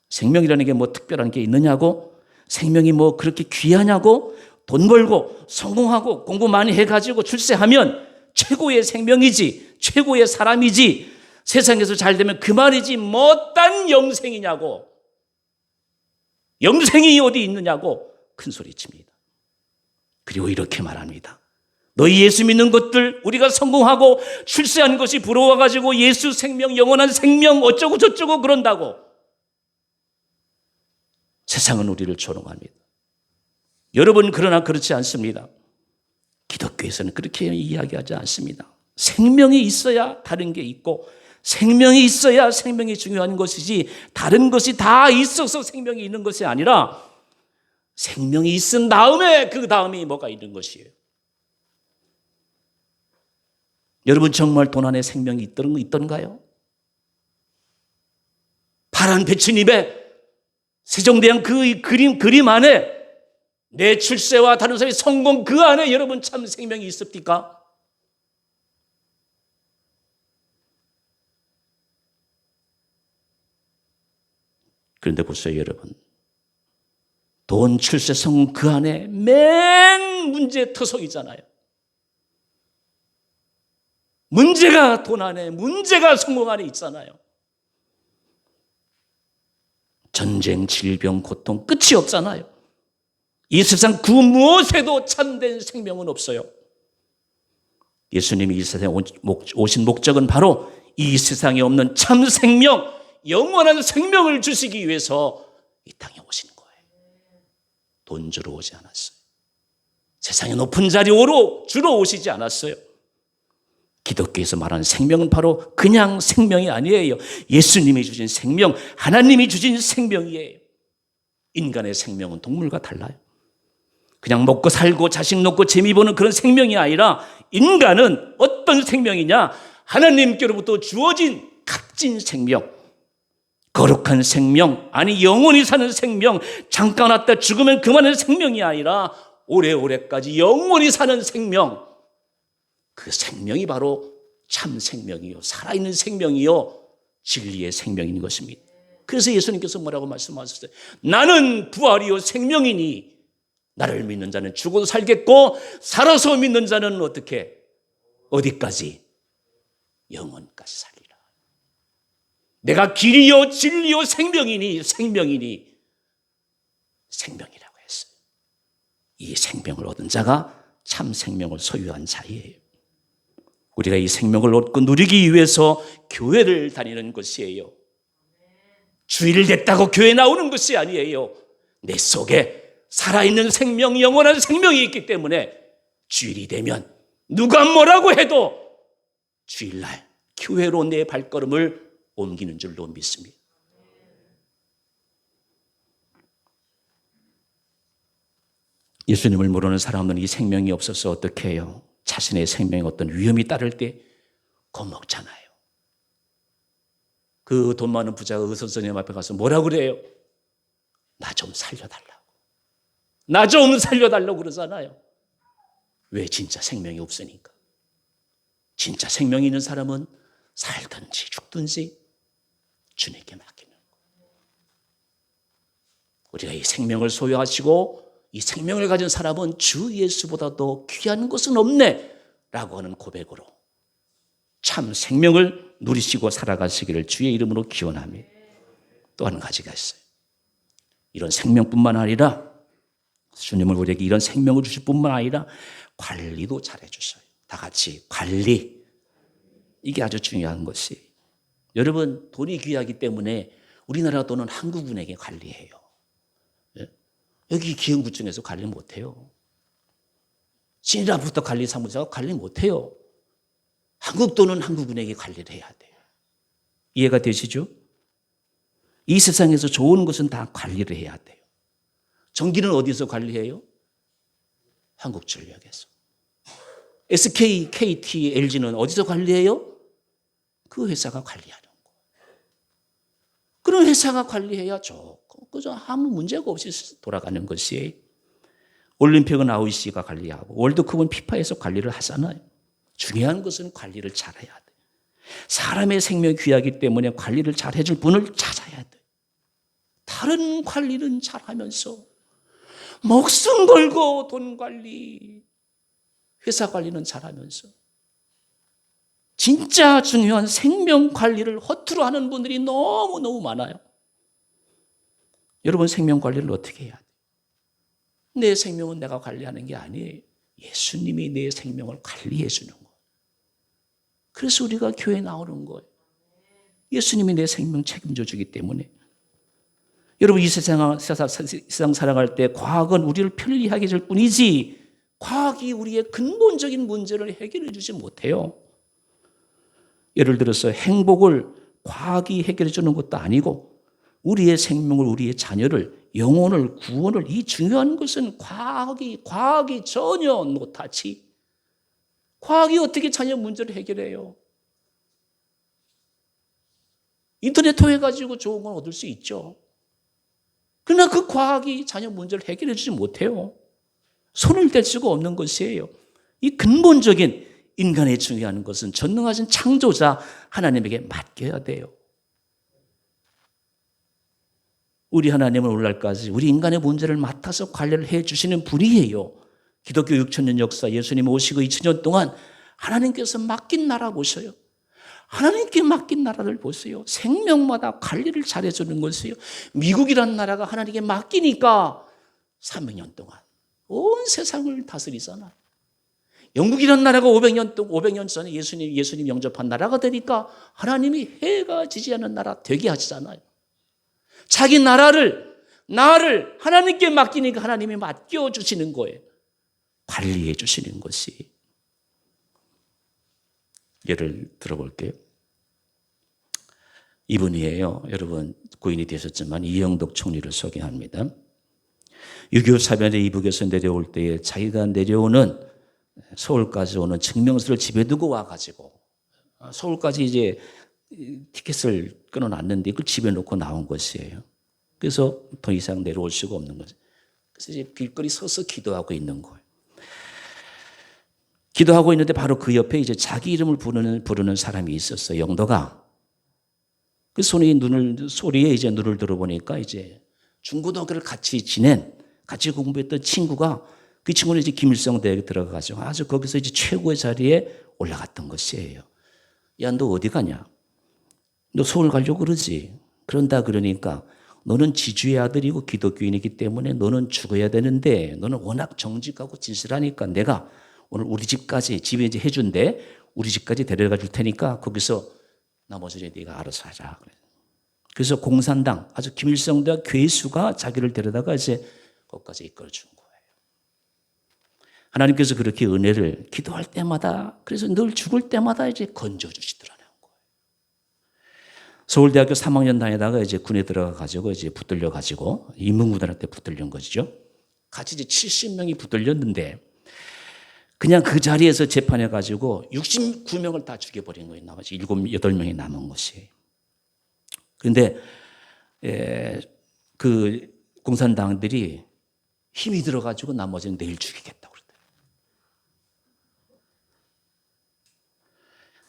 생명이라는 게 뭐 특별한 게 있느냐고? 생명이 뭐 그렇게 귀하냐고? 돈 벌고 성공하고 공부 많이 해가지고 출세하면 최고의 생명이지, 최고의 사람이지, 세상에서 잘 되면 그만이지 뭐딴 영생이냐고. 영생이 어디 있느냐고 큰 소리 칩니다. 그리고 이렇게 말합니다. 너희 예수 믿는 것들, 우리가 성공하고 출세한 것이 부러워가지고 예수 생명, 영원한 생명 어쩌고 저쩌고 그런다고. 세상은 우리를 조롱합니다. 여러분, 그러나 그렇지 않습니다. 기독교에서는 그렇게 이야기하지 않습니다. 생명이 있어야 다른 게 있고 생명이 있어야 생명이 중요한 것이지 다른 것이 다 있어서 생명이 있는 것이 아니라 생명이 있은 다음에 그 다음에 뭐가 있는 것이에요. 여러분 정말 돈 안에 생명이 있던가요? 파란 배추잎에 세종대왕 그 그림 안에 내 출세와 다른 사람의 성공 그 안에 여러분 참 생명이 있습니까? 그런데 보세요 여러분. 돈, 출세, 성공 그 안에 맨 문제투성이잖아요. 문제가 돈 안에, 문제가 성공 안에 있잖아요. 전쟁, 질병, 고통 끝이 없잖아요. 이 세상 그 무엇에도 참된 생명은 없어요. 예수님이 이 세상에 오신 목적은 바로 이 세상에 없는 참 생명, 영원한 생명을 주시기 위해서 이 땅에 오신 거예요. 돈 주러 오지 않았어요. 세상의 높은 자리로 주러 오시지 않았어요. 기독교에서 말하는 생명은 바로 그냥 생명이 아니에요. 예수님이 주신 생명, 하나님이 주신 생명이에요. 인간의 생명은 동물과 달라요. 그냥 먹고 살고 자식 놓고 재미 보는 그런 생명이 아니라 인간은 어떤 생명이냐? 하나님께로부터 주어진 값진 생명, 거룩한 생명, 아니 영원히 사는 생명, 잠깐 왔다 죽으면 그만의 생명이 아니라 오래오래까지 영원히 사는 생명, 그 생명이 바로 참 생명이요, 살아있는 생명이요, 진리의 생명인 것입니다. 그래서 예수님께서 뭐라고 말씀하셨어요? 나는 부활이요 생명이니 나를 믿는 자는 죽어도 살겠고 살아서 믿는 자는 어떻게? 어디까지? 영원까지 살리라. 내가 길이요 진리요 생명이니 생명이라고 했어요. 이 생명을 얻은 자가 참 생명을 소유한 자예요. 우리가 이 생명을 얻고 누리기 위해서 교회를 다니는 것이에요. 주일 됐다고 교회 나오는 것이 아니에요. 내 속에 살아있는 생명, 영원한 생명이 있기 때문에 주일이 되면 누가 뭐라고 해도 주일날 교회로 내 발걸음을 옮기는 줄로 믿습니다. 예수님을 모르는 사람은 이 생명이 없어서 어떻게 해요? 자신의 생명에 어떤 위험이 따를 때 겁먹잖아요. 그 돈 많은 부자가 의사 선생님 앞에 가서 뭐라고 그래요? 나 좀 살려달라고. 나 좀 살려달라고 그러잖아요. 왜? 진짜 생명이 없으니까. 진짜 생명이 있는 사람은 살든지 죽든지 주님께 맡기는 거예요. 우리가 이 생명을 소유하시고 이 생명을 가진 사람은 주 예수보다도 귀한 것은 없네 라고 하는 고백으로 참 생명을 누리시고 살아가시기를 주의 이름으로 기원합니다. 또 한 가지가 있어요. 이런 생명뿐만 아니라 주님을 우리에게 이런 생명을 주실 뿐만 아니라 관리도 잘해 주셔요. 다 같이 관리. 이게 아주 중요한 것이. 여러분 돈이 귀하기 때문에 우리나라 돈은 한국은행에 관리해요. 여기 기흥구청에서 관리 못해요. 신일아부터 관리사무소가 관리 못해요. 한국 돈은 한국은행이 관리를 해야 돼요. 이해가 되시죠? 이 세상에서 좋은 것은 다 관리를 해야 돼요. 전기는 어디서 관리해요? 한국전력에서. SK, KT, LG는 어디서 관리해요? 그 회사가 관리하는 거예요. 그런 회사가 관리해야 좋고 그저 아무 문제가 없이 돌아가는 것이. 올림픽은 IOC가 관리하고 월드컵은 피파에서 관리를 하잖아요. 중요한 것은 관리를 잘해야 돼. 사람의 생명이 귀하기 때문에 관리를 잘 해줄 분을 찾아야 돼. 다른 관리는 잘하면서 목숨 걸고 돈 관리, 회사 관리는 잘하면서 진짜 중요한 생명 관리를 허투루 하는 분들이 너무너무 많아요. 여러분 생명 관리를 어떻게 해야 돼요? 내 생명은 내가 관리하는 게 아니에요. 예수님이 내 생명을 관리해 주는 거예요. 그래서 우리가 교회에 나오는 거예요. 예수님이 내 생명 책임져 주기 때문에. 여러분 이 세상 살아갈 때 과학은 우리를 편리하게 해줄 뿐이지 과학이 우리의 근본적인 문제를 해결해 주지 못해요. 예를 들어서 행복을 과학이 해결해 주는 것도 아니고 우리의 생명을, 우리의 자녀를, 영혼을, 구원을, 이 중요한 것은 과학이 전혀 못하지. 과학이 어떻게 자녀 문제를 해결해요? 인터넷 통해 가지고 좋은 건 얻을 수 있죠. 그러나 그 과학이 자녀 문제를 해결해 주지 못해요. 손을 댈 수가 없는 것이에요. 이 근본적인 인간의 중요한 것은 전능하신 창조자 하나님에게 맡겨야 돼요. 우리 하나님은 오늘날까지 우리 인간의 문제를 맡아서 관리를 해 주시는 분이에요. 기독교 6,000년 역사, 예수님 오시고 2,000년 동안 하나님께서 맡긴 나라 보세요. 하나님께 맡긴 나라를 보세요. 생명마다 관리를 잘해주는 것이에요. 미국이라는 나라가 하나님께 맡기니까 300년 동안 온 세상을 다스리잖아요. 영국이라는 나라가 500년 전에 예수님 영접한 나라가 되니까 하나님이 해가 지지 않는 나라 되게 하시잖아요. 자기 나라를 하나님께 맡기니까 하나님이 맡겨주시는 거예요. 관리해 주시는 것이. 예를 들어볼게요. 이분이에요. 여러분 고인이 되셨지만 이영덕 총리를 소개합니다. 6.25 사변에 이북에서 내려올 때에 자기가 내려오는 서울까지 오는 증명서를 집에 두고 와가지고 서울까지 이제 티켓을 끊어놨는데 그걸 집에 놓고 나온 것이에요. 그래서 더 이상 내려올 수가 없는 거죠. 그래서 이제 길거리 서서 기도하고 있는 거예요. 기도하고 있는데 바로 그 옆에 이제 자기 이름을 부르는 사람이 있었어요. 영도가. 그 소리에 이제 눈을 들어보니까 이제 중고등학교를 같이 공부했던 친구가 그 친구는 이제 김일성 대학에 들어가가지고 아주 거기서 이제 최고의 자리에 올라갔던 것이에요. 야, 너 어디 가냐? 너 서울 가려고 그러지? 그런다 그러니까 너는 지주의 아들이고 기독교인이기 때문에 너는 죽어야 되는데 너는 워낙 정직하고 진실하니까 내가 오늘 우리 집까지 집에 이제 해준대. 우리 집까지 데려가 줄 테니까 거기서 나머지는 네가 알아서 하자. 그래서 공산당 아주 김일성 대학 괴수가 자기를 데려다가 이제 거기까지 이끌어 준 거예요. 하나님께서 그렇게 은혜를 기도할 때마다 그래서 늘 죽을 때마다 이제 건져 주시더라는 거예요. 서울대학교 3학년 다니다가 이제 군에 들어가 가지고 이제 붙들려 가지고 인문구단한테 붙들린 것이죠. 같이 이제 70명이 붙들렸는데 그냥 그 자리에서 재판해 가지고 69명을 다 죽여버린 거예요. 나머지 8명이 남은 것이. 그런데 그 공산당들이 힘이 들어가지고 나머지는 내일 죽이겠다고 그랬대요.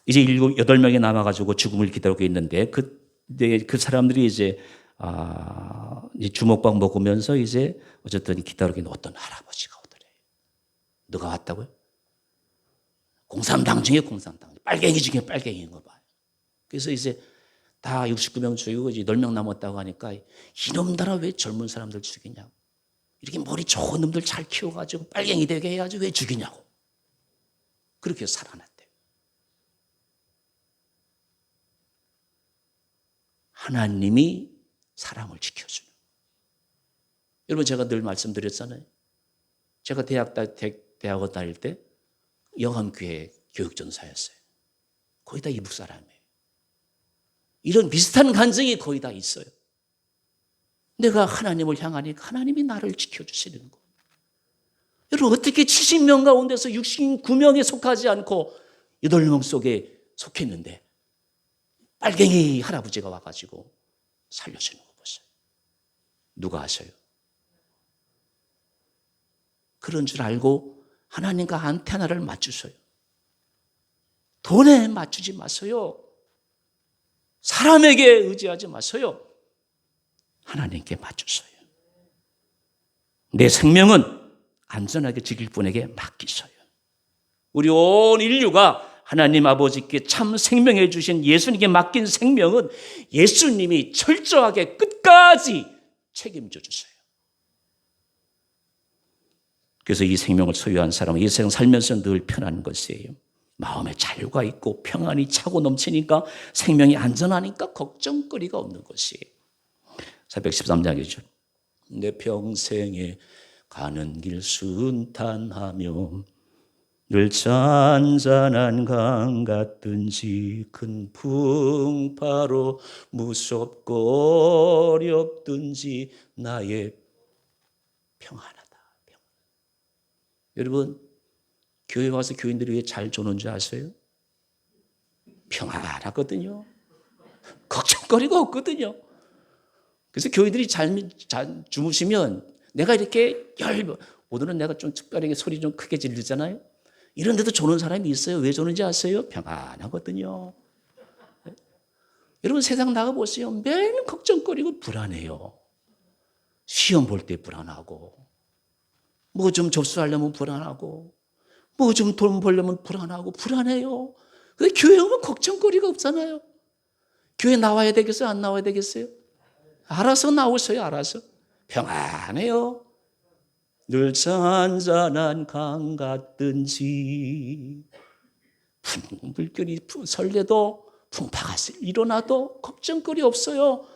이제 8명이 남아가지고 죽음을 기다리고 있는데 그 사람들이 이제 주먹밥 먹으면서 이제 어쨌든 기다리고 있는 어떤 할아버지가 오더래요. 누가 왔다고요? 공산당 중에 공산당. 빨갱이 중에 빨갱이인 거 봐요. 그래서 이제 다 69명 죽이고 이제 10명 남았다고 하니까 이놈들아 왜 젊은 사람들 죽이냐고. 이렇게 머리 좋은 놈들 잘 키워가지고 빨갱이 되게 해야지 왜 죽이냐고. 그렇게 살아났대요. 하나님이 사람을 지켜주는. 여러분 제가 늘 말씀드렸잖아요. 제가 대학원 다닐 때 영암교회 교육전사였어요. 거의 다 이북 사람이에요. 이런 비슷한 간증이 거의 다 있어요. 내가 하나님을 향하니까 하나님이 나를 지켜주시는 거예요. 여러분 어떻게 70명 가운데서 69명에 속하지 않고 8명 속에 속했는데 빨갱이 할아버지가 와가지고 살려주는 거 보세요. 누가 아셔요? 그런 줄 알고 하나님과 안테나를 맞추세요. 돈에 맞추지 마세요. 사람에게 의지하지 마세요. 하나님께 맞추세요. 내 생명은 안전하게 지킬 분에게 맡기세요. 우리 온 인류가 하나님 아버지께 참 생명해 주신 예수님께 맡긴 생명은 예수님이 철저하게 끝까지 책임져 주세요. 그래서 이 생명을 소유한 사람은 이 세상 살면서 늘 편한 것이에요. 마음에 자유가 있고 평안이 차고 넘치니까 생명이 안전하니까 걱정거리가 없는 것이에요. 413장이죠. 내 평생에 가는 길 순탄하며 늘 잔잔한 강 같든지 큰 풍파로 무섭고 어렵든지 나의 평안하다. 여러분, 교회 와서 교인들이 왜 잘 조는 줄 아세요? 평안하거든요. 걱정거리가 없거든요. 그래서 교인들이 잘 주무시면 내가 이렇게 오늘은 내가 좀 특별하게 소리 좀 크게 지르잖아요. 이런데도 조는 사람이 있어요. 왜 조는지 아세요? 평안하거든요. 여러분, 세상 나가보세요. 매일 걱정거리고 불안해요. 시험 볼 때 불안하고, 뭐 좀 접수하려면 불안하고, 뭐 좀 돈 벌려면 불안하고, 불안해요. 근데 교회 오면 걱정거리가 없잖아요. 교회 나와야 되겠어요? 안 나와야 되겠어요? 알아서 나오세요. 알아서. 평안해요. 늘 잔잔한 강 같든지 물결이 설레도 풍파가 일어나도 걱정거리 없어요.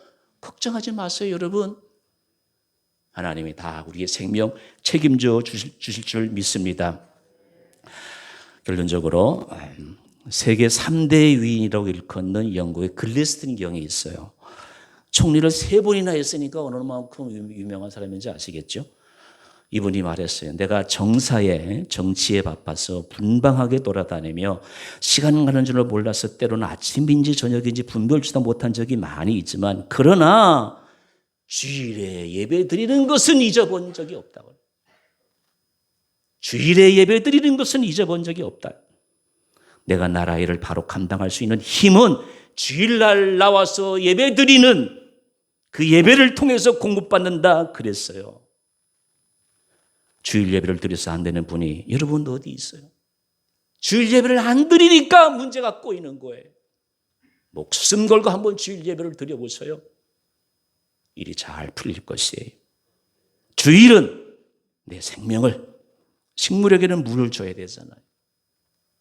걱정하지 마세요, 여러분. 하나님이 다 우리의 생명 책임져 주실 줄 믿습니다. 결론적으로 세계 3대 위인이라고 일컫는 영국의 글래스턴 경이 있어요. 총리를 3번이나 했으니까 얼마만큼 유명한 사람인지 아시겠죠? 이분이 말했어요. 내가 정치에 바빠서 분방하게 돌아다니며 시간 가는 줄을 몰라서 때로는 아침인지 저녁인지 분별치도 못한 적이 많이 있지만 그러나 주일에 예배 드리는 것은 잊어본 적이 없다고. 주일에 예배 드리는 것은 잊어본 적이 없다. 내가 나라의 일을 바로 감당할 수 있는 힘은 주일날 나와서 예배 드리는 그 예배를 통해서 공급받는다 그랬어요. 주일 예배를 드려서 안 되는 분이 여러분 어디 있어요? 주일 예배를 안 드리니까 문제가 꼬이는 거예요. 목숨 걸고 한번 주일 예배를 드려보세요. 일이 잘 풀릴 것이에요. 주일은 내 생명을, 식물에게는 물을 줘야 되잖아요.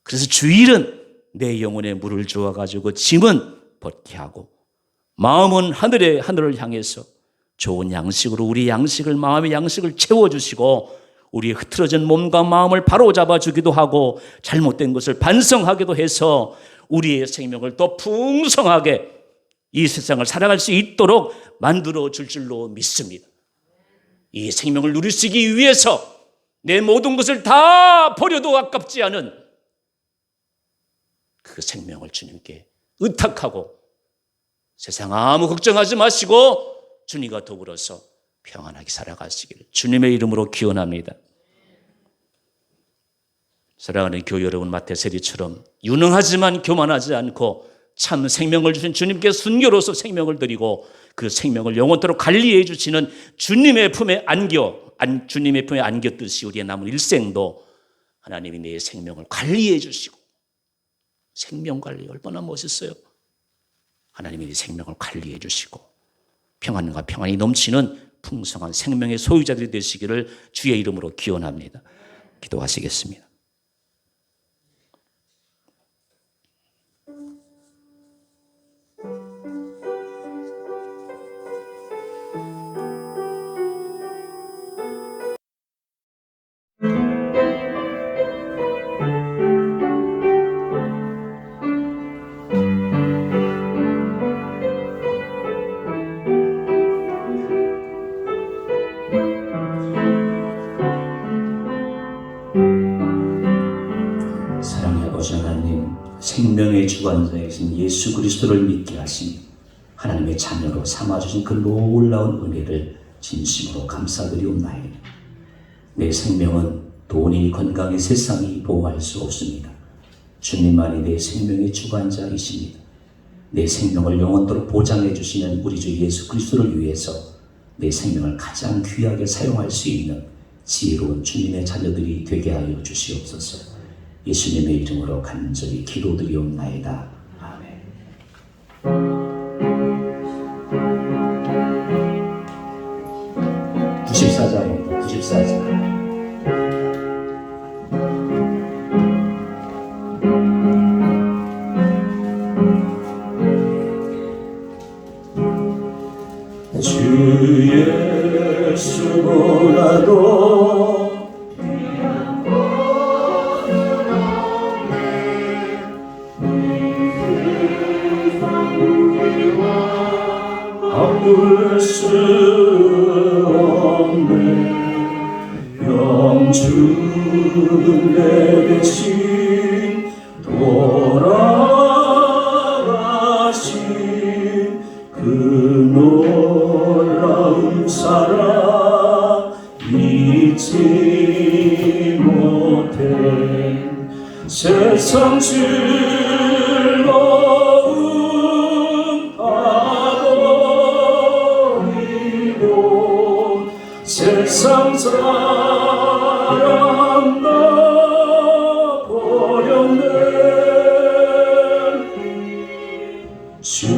그래서 주일은 내 영혼에 물을 주어가지고 짐은 벗게 하고 마음은 하늘을 향해서 좋은 양식으로 우리 양식을, 마음의 양식을 채워주시고 우리의 흐트러진 몸과 마음을 바로잡아 주기도 하고 잘못된 것을 반성하기도 해서 우리의 생명을 더 풍성하게 이 세상을 살아갈 수 있도록 만들어 줄 줄로 믿습니다. 이 생명을 누리시기 위해서 내 모든 것을 다 버려도 아깝지 않은 그 생명을 주님께 의탁하고 세상 아무 걱정하지 마시고 주님과 더불어서 평안하게 살아가시기를 주님의 이름으로 기원합니다. 사랑하는 교회 여러분, 마태세리처럼 유능하지만 교만하지 않고 참 생명을 주신 주님께 순교로서 생명을 드리고 그 생명을 영원토록 관리해 주시는 주님의 품에 안겼듯이 우리의 남은 일생도 하나님이 내 생명을 관리해 주시고, 생명 관리 얼마나 멋있어요. 하나님이 내 생명을 관리해 주시고 평안과 평안이 넘치는 풍성한 생명의 소유자들이 되시기를 주의 이름으로 기원합니다. 기도하시겠습니다. 생명의 주관자이신 예수 그리스도를 믿게 하시니 하나님의 자녀로 삼아주신 그 놀라운 은혜를 진심으로 감사드리옵나이다. 내 생명은 돈이, 건강이, 세상이 보호할 수 없습니다. 주님만이 내 생명의 주관자이십니다. 내 생명을 영원토록 보장해 주시는 우리 주 예수 그리스도를 위해서 내 생명을 가장 귀하게 사용할 수 있는 지혜로운 주님의 자녀들이 되게 하여 주시옵소서. 예수님의 이름으로 간절히 기도드리옵나이다. 아멘. 94장입니다. 94장. 주 예수 보라도 대신 돌아가신 그 놀라운 사랑 잊지 못해 세상 즐거움 버리고 세상 사랑 다 버렸네 주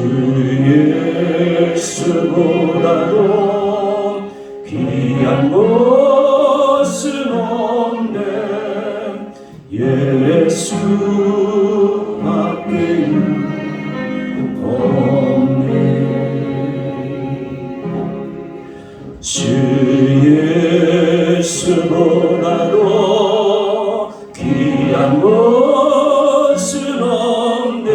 예수보다도 귀한 것은 없네 예수밖에 없네 주 예수보다도 귀한 것은 없네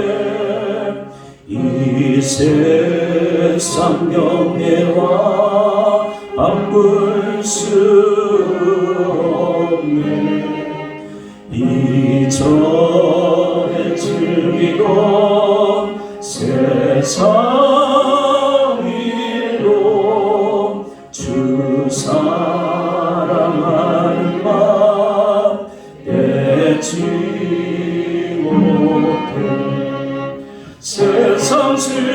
이 세상 명예와 바꿀 수 없네 이전에 즐기던 세상 일로 주 사랑하는 마음 잊지 못해 세상 즐거움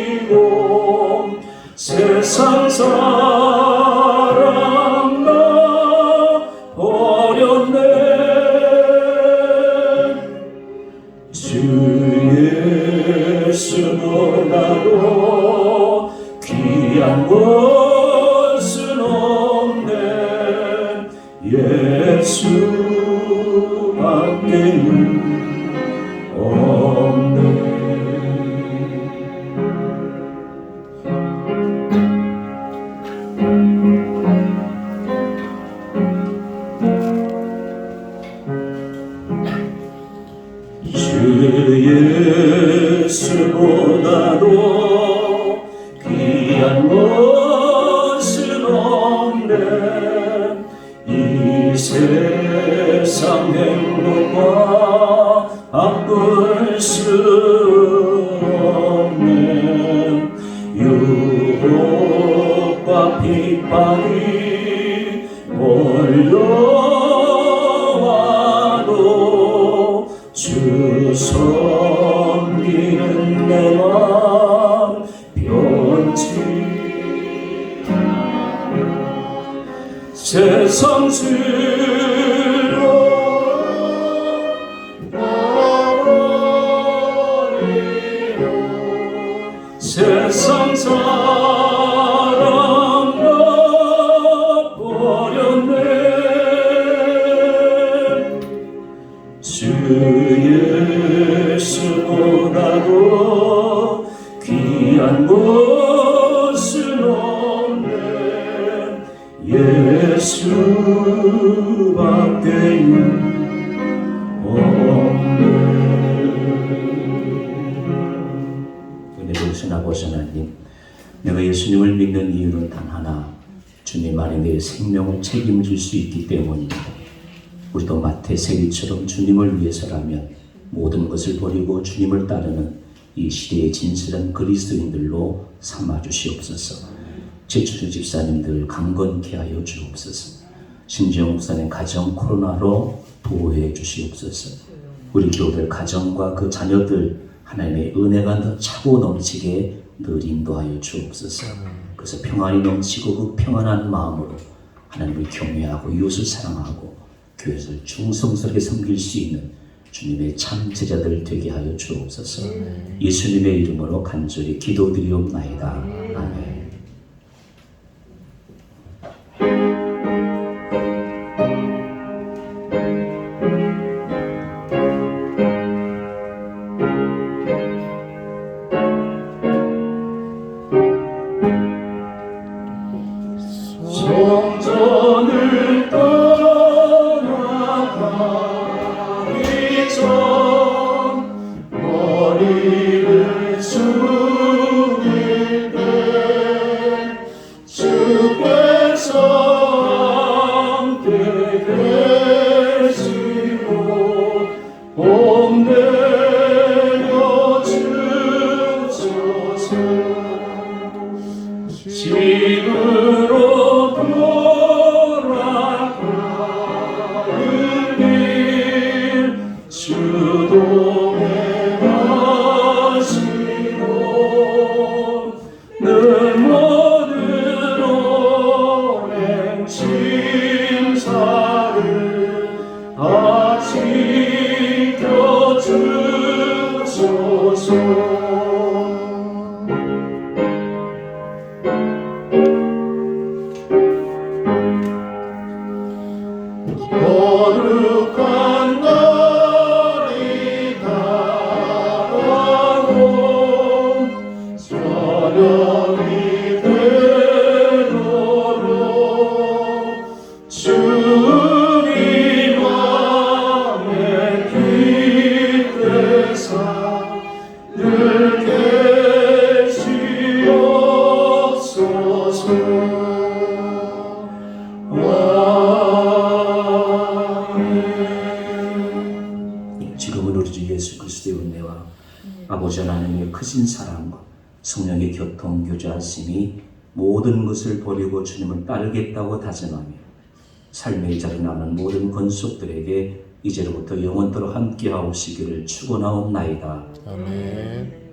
버리고 세상 사랑 다 버렸네 주 예수보다도 귀한 것은 없네 예수밖에 없네 주 예수보다도 귀한 것은 없네 이 세상 행복과 바꿀 수 없네 유혹과 핍박이 몰려와도 주 섬기는 내 맘 변치 세상 즐거움 세상 사랑 다 버렸네 주 예수보다도 귀한 것은 없네 예수밖에 없네 은혜 주신 아버지 하나님 내가 예수님을 믿는 이유는 단 하나 주님 안에 내 생명을 책임질 수 있기 때문입니다 우리도 마태세리처럼 주님을 위해서라면 모든 것을 버리고 주님을 따르는 이 시대의 진실한 그리스도인들로 삼아주시옵소서. 제주도 집사님들 강건케 하여 주옵소서. 신지영 목사님 가정 코로나로 보호해 주시옵소서. 우리 교우들 가정과 그 자녀들 하나님의 은혜가 더 차고 넘치게 늘 인도하여 주옵소서. 그래서 평안이 넘치고 그 평안한 마음으로 하나님을 경외하고 이웃을 사랑하고 교회를 충성스럽게 섬길 수 있는 주님의 참 제자들 되게 하여 주옵소서. 예수님의 이름으로 간절히 기도드리옵나이다. 아멘. 성전을 떠나가기 전 머리를 숙일 때 집으로 돌아가는 길 주동에 가시고 늘 모든 오랜 심사를 다 지켜주소서. 거룩한 날이 다가온 저녁이 되도록 주님 안에 기대사 늘 계시옵소서. 지금은 우리 주 예수 그리스도의 은혜와 아버지 하나님의 크신 사랑과 성령의 교통 교제하심이 모든 것을 버리고 주님을 따르겠다고 다짐하며 삶의 자리 나는 모든 권속들에게 이제로부터 영원토록 함께하시기를 축원하옵나이다. 아멘.